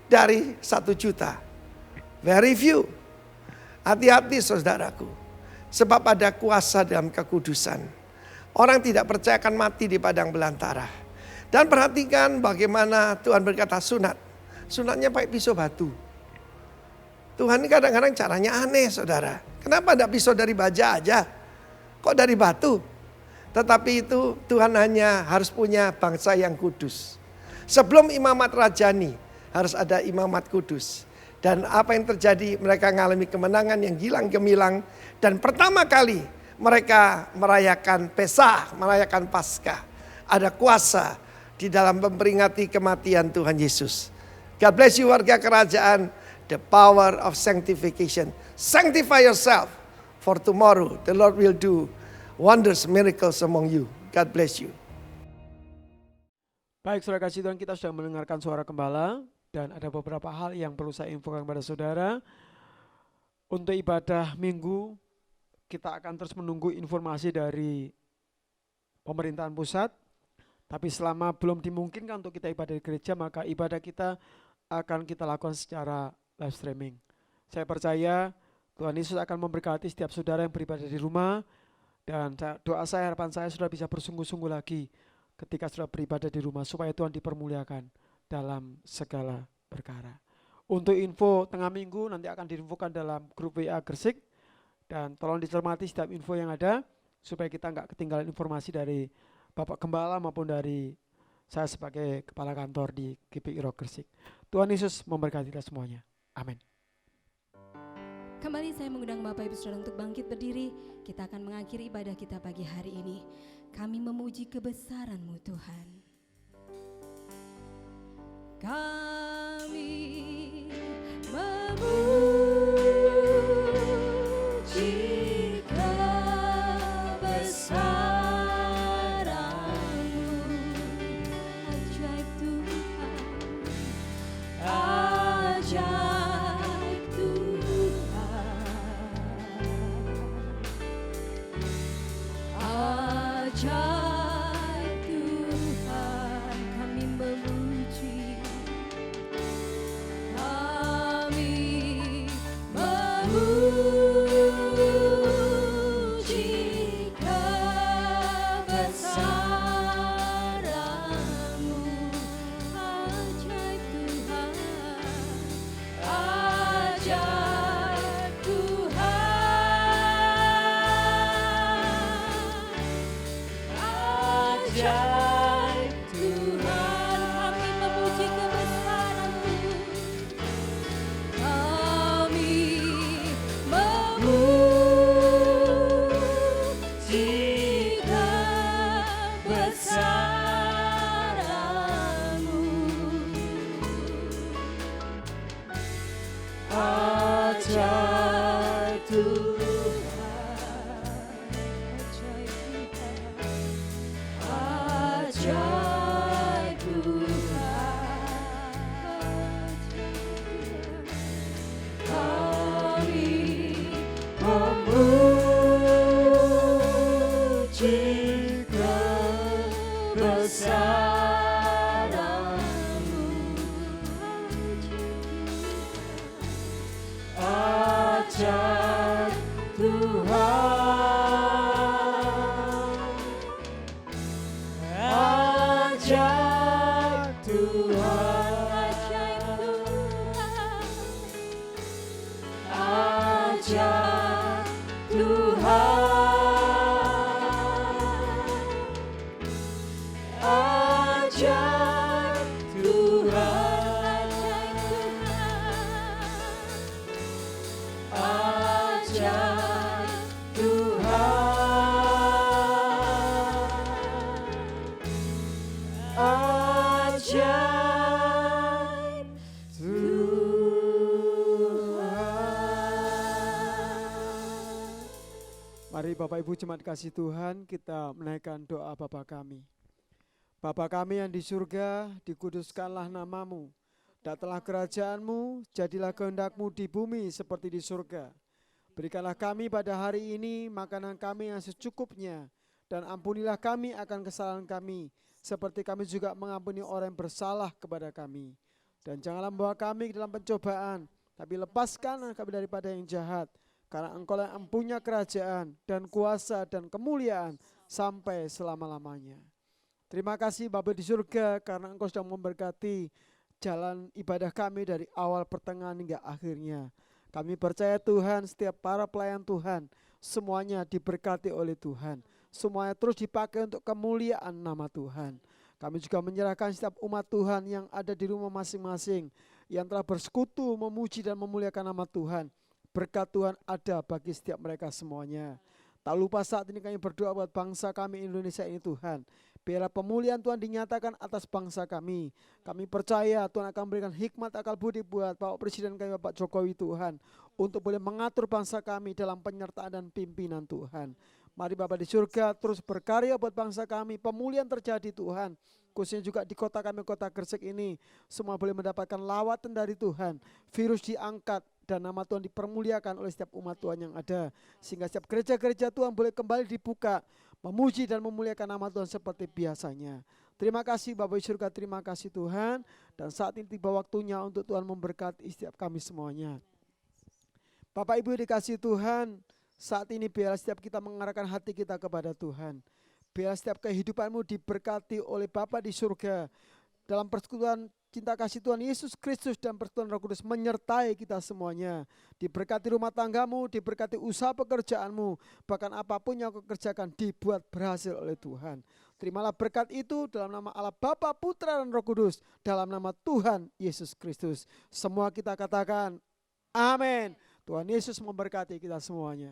dari 1 juta. Very few. Hati-hati saudaraku. Sebab ada kuasa dalam kekudusan. Orang tidak percaya akan mati di padang belantara. Dan perhatikan bagaimana Tuhan berkata sunat. Sunatnya pakai pisau batu. Tuhan ini kadang-kadang caranya aneh saudara. Kenapa tidak pisau dari baja aja? Kok dari batu? Tetapi itu Tuhan hanya harus punya bangsa yang kudus. Sebelum imamat rajani harus ada imamat kudus. Dan apa yang terjadi, mereka mengalami kemenangan yang gilang gemilang. Dan pertama kali mereka merayakan Pesah, merayakan Paskah. Ada kuasa di dalam memperingati kematian Tuhan Yesus. God bless you warga kerajaan. The power of sanctification. Sanctify yourself, for tomorrow the Lord will do wonders, miracles among you. God bless you. Baik, saudara kasih Tuhan, kita sudah mendengarkan suara gembala dan ada beberapa hal yang perlu saya infokan kepada saudara. Untuk ibadah minggu, kita akan terus menunggu informasi dari pemerintahan pusat. Tapi selama belum dimungkinkan untuk kita ibadah di gereja, maka ibadah kita akan kita lakukan secara live streaming. Saya percaya Tuhan Yesus akan memberkati setiap saudara yang beribadah di rumah. Dan doa saya, harapan saya sudah bisa bersungguh-sungguh lagi ketika sudah beribadah di rumah supaya Tuhan dipermuliakan dalam segala perkara. Untuk info tengah minggu nanti akan diinfokan dalam grup WA Gresik dan tolong dicermati setiap info yang ada supaya kita nggak ketinggalan informasi dari Bapak Gembala maupun dari saya sebagai kepala kantor di GPI Rock Gresik. Tuhan Yesus memberkati kita semuanya. Amin. Kembali saya mengundang Bapak Ibu Saudara untuk bangkit berdiri. Kita akan mengakhiri ibadah kita pagi hari ini. Kami memuji kebesaran-Mu Tuhan. Kami memuji kebesaran-Mu. Ajaib Tuhan, ajaib Tuhan, ajaib Tuhan. Kami memuji, kami memuji kebesaran-Mu. Ajaib Tuhan, ajaib Tuhan, ajaib Tuhan. Kami memuji kebesaran-Mu. Kami memuji kebesaran-Mu. Ajaib Tuhan, ajaib Tuhan, ajaib Tuhan. Kami memuji kebesaran-Mu. Ajaib Tuhan, ajaib Tuhan, ajaib Tuhan, ajaib Tuhan, ajaib Tuhan, ajaib Tuhan. Mari Bapak Ibu jemaat kasih Tuhan, kita menaikkan doa Bapa kami. Bapa kami yang di surga, dikuduskanlah nama-Mu. Datanglah kerajaan-Mu, jadilah kehendak-Mu di bumi seperti di surga. Berikanlah kami pada hari ini makanan kami yang secukupnya, dan ampunilah kami akan kesalahan kami, seperti kami juga mengampuni orang yang bersalah kepada kami. Dan janganlah membawa kami ke dalam pencobaan, tapi lepaskan kami daripada yang jahat. Karena Engkau yang punya kerajaan dan kuasa dan kemuliaan sampai selama-lamanya. Terima kasih Bapa di surga karena Engkau sudah memberkati jalan ibadah kami dari awal pertengahan hingga akhirnya. Kami percaya Tuhan setiap para pelayan Tuhan semuanya diberkati oleh Tuhan. Semuanya terus dipakai untuk kemuliaan nama Tuhan. Kami juga menyerahkan setiap umat Tuhan yang ada di rumah masing-masing, yang telah bersekutu memuji dan memuliakan nama Tuhan. Berkat Tuhan ada bagi setiap mereka semuanya. Tak lupa saat ini kami berdoa buat bangsa kami Indonesia ini Tuhan. Biarlah pemulihan Tuhan dinyatakan atas bangsa kami. Kami percaya Tuhan akan memberikan hikmat akal budi buat Bapak Presiden kami Bapak Jokowi Tuhan. Untuk boleh mengatur bangsa kami dalam penyertaan dan pimpinan Tuhan. Mari Bapak di surga terus berkarya buat bangsa kami. Pemulihan terjadi Tuhan. Khususnya juga di kota kami, kota Gresik ini. Semua boleh mendapatkan lawatan dari Tuhan. Virus diangkat dan nama Tuhan dipermuliakan oleh setiap umat Tuhan yang ada. Sehingga setiap gereja-gereja Tuhan boleh kembali dibuka. Memuji dan memuliakan nama Tuhan seperti biasanya. Terima kasih Bapak di surga, terima kasih Tuhan. Dan saat ini tiba waktunya untuk Tuhan memberkati setiap kami semuanya. Bapak Ibu dikasih Tuhan, saat ini biarlah setiap kita mengarahkan hati kita kepada Tuhan. Biarlah setiap kehidupanmu diberkati oleh Bapa di surga. Dalam persekutuan cinta kasih Tuhan Yesus Kristus dan persekutuan Roh Kudus menyertai kita semuanya. Diberkati rumah tanggamu, diberkati usaha pekerjaanmu. Bahkan apapun yang kau kerjakan dibuat berhasil oleh Tuhan. Terimalah berkat itu dalam nama Allah Bapa, Putra dan Roh Kudus. Dalam nama Tuhan Yesus Kristus. Semua kita katakan amin. Tuhan Yesus memberkati kita semuanya.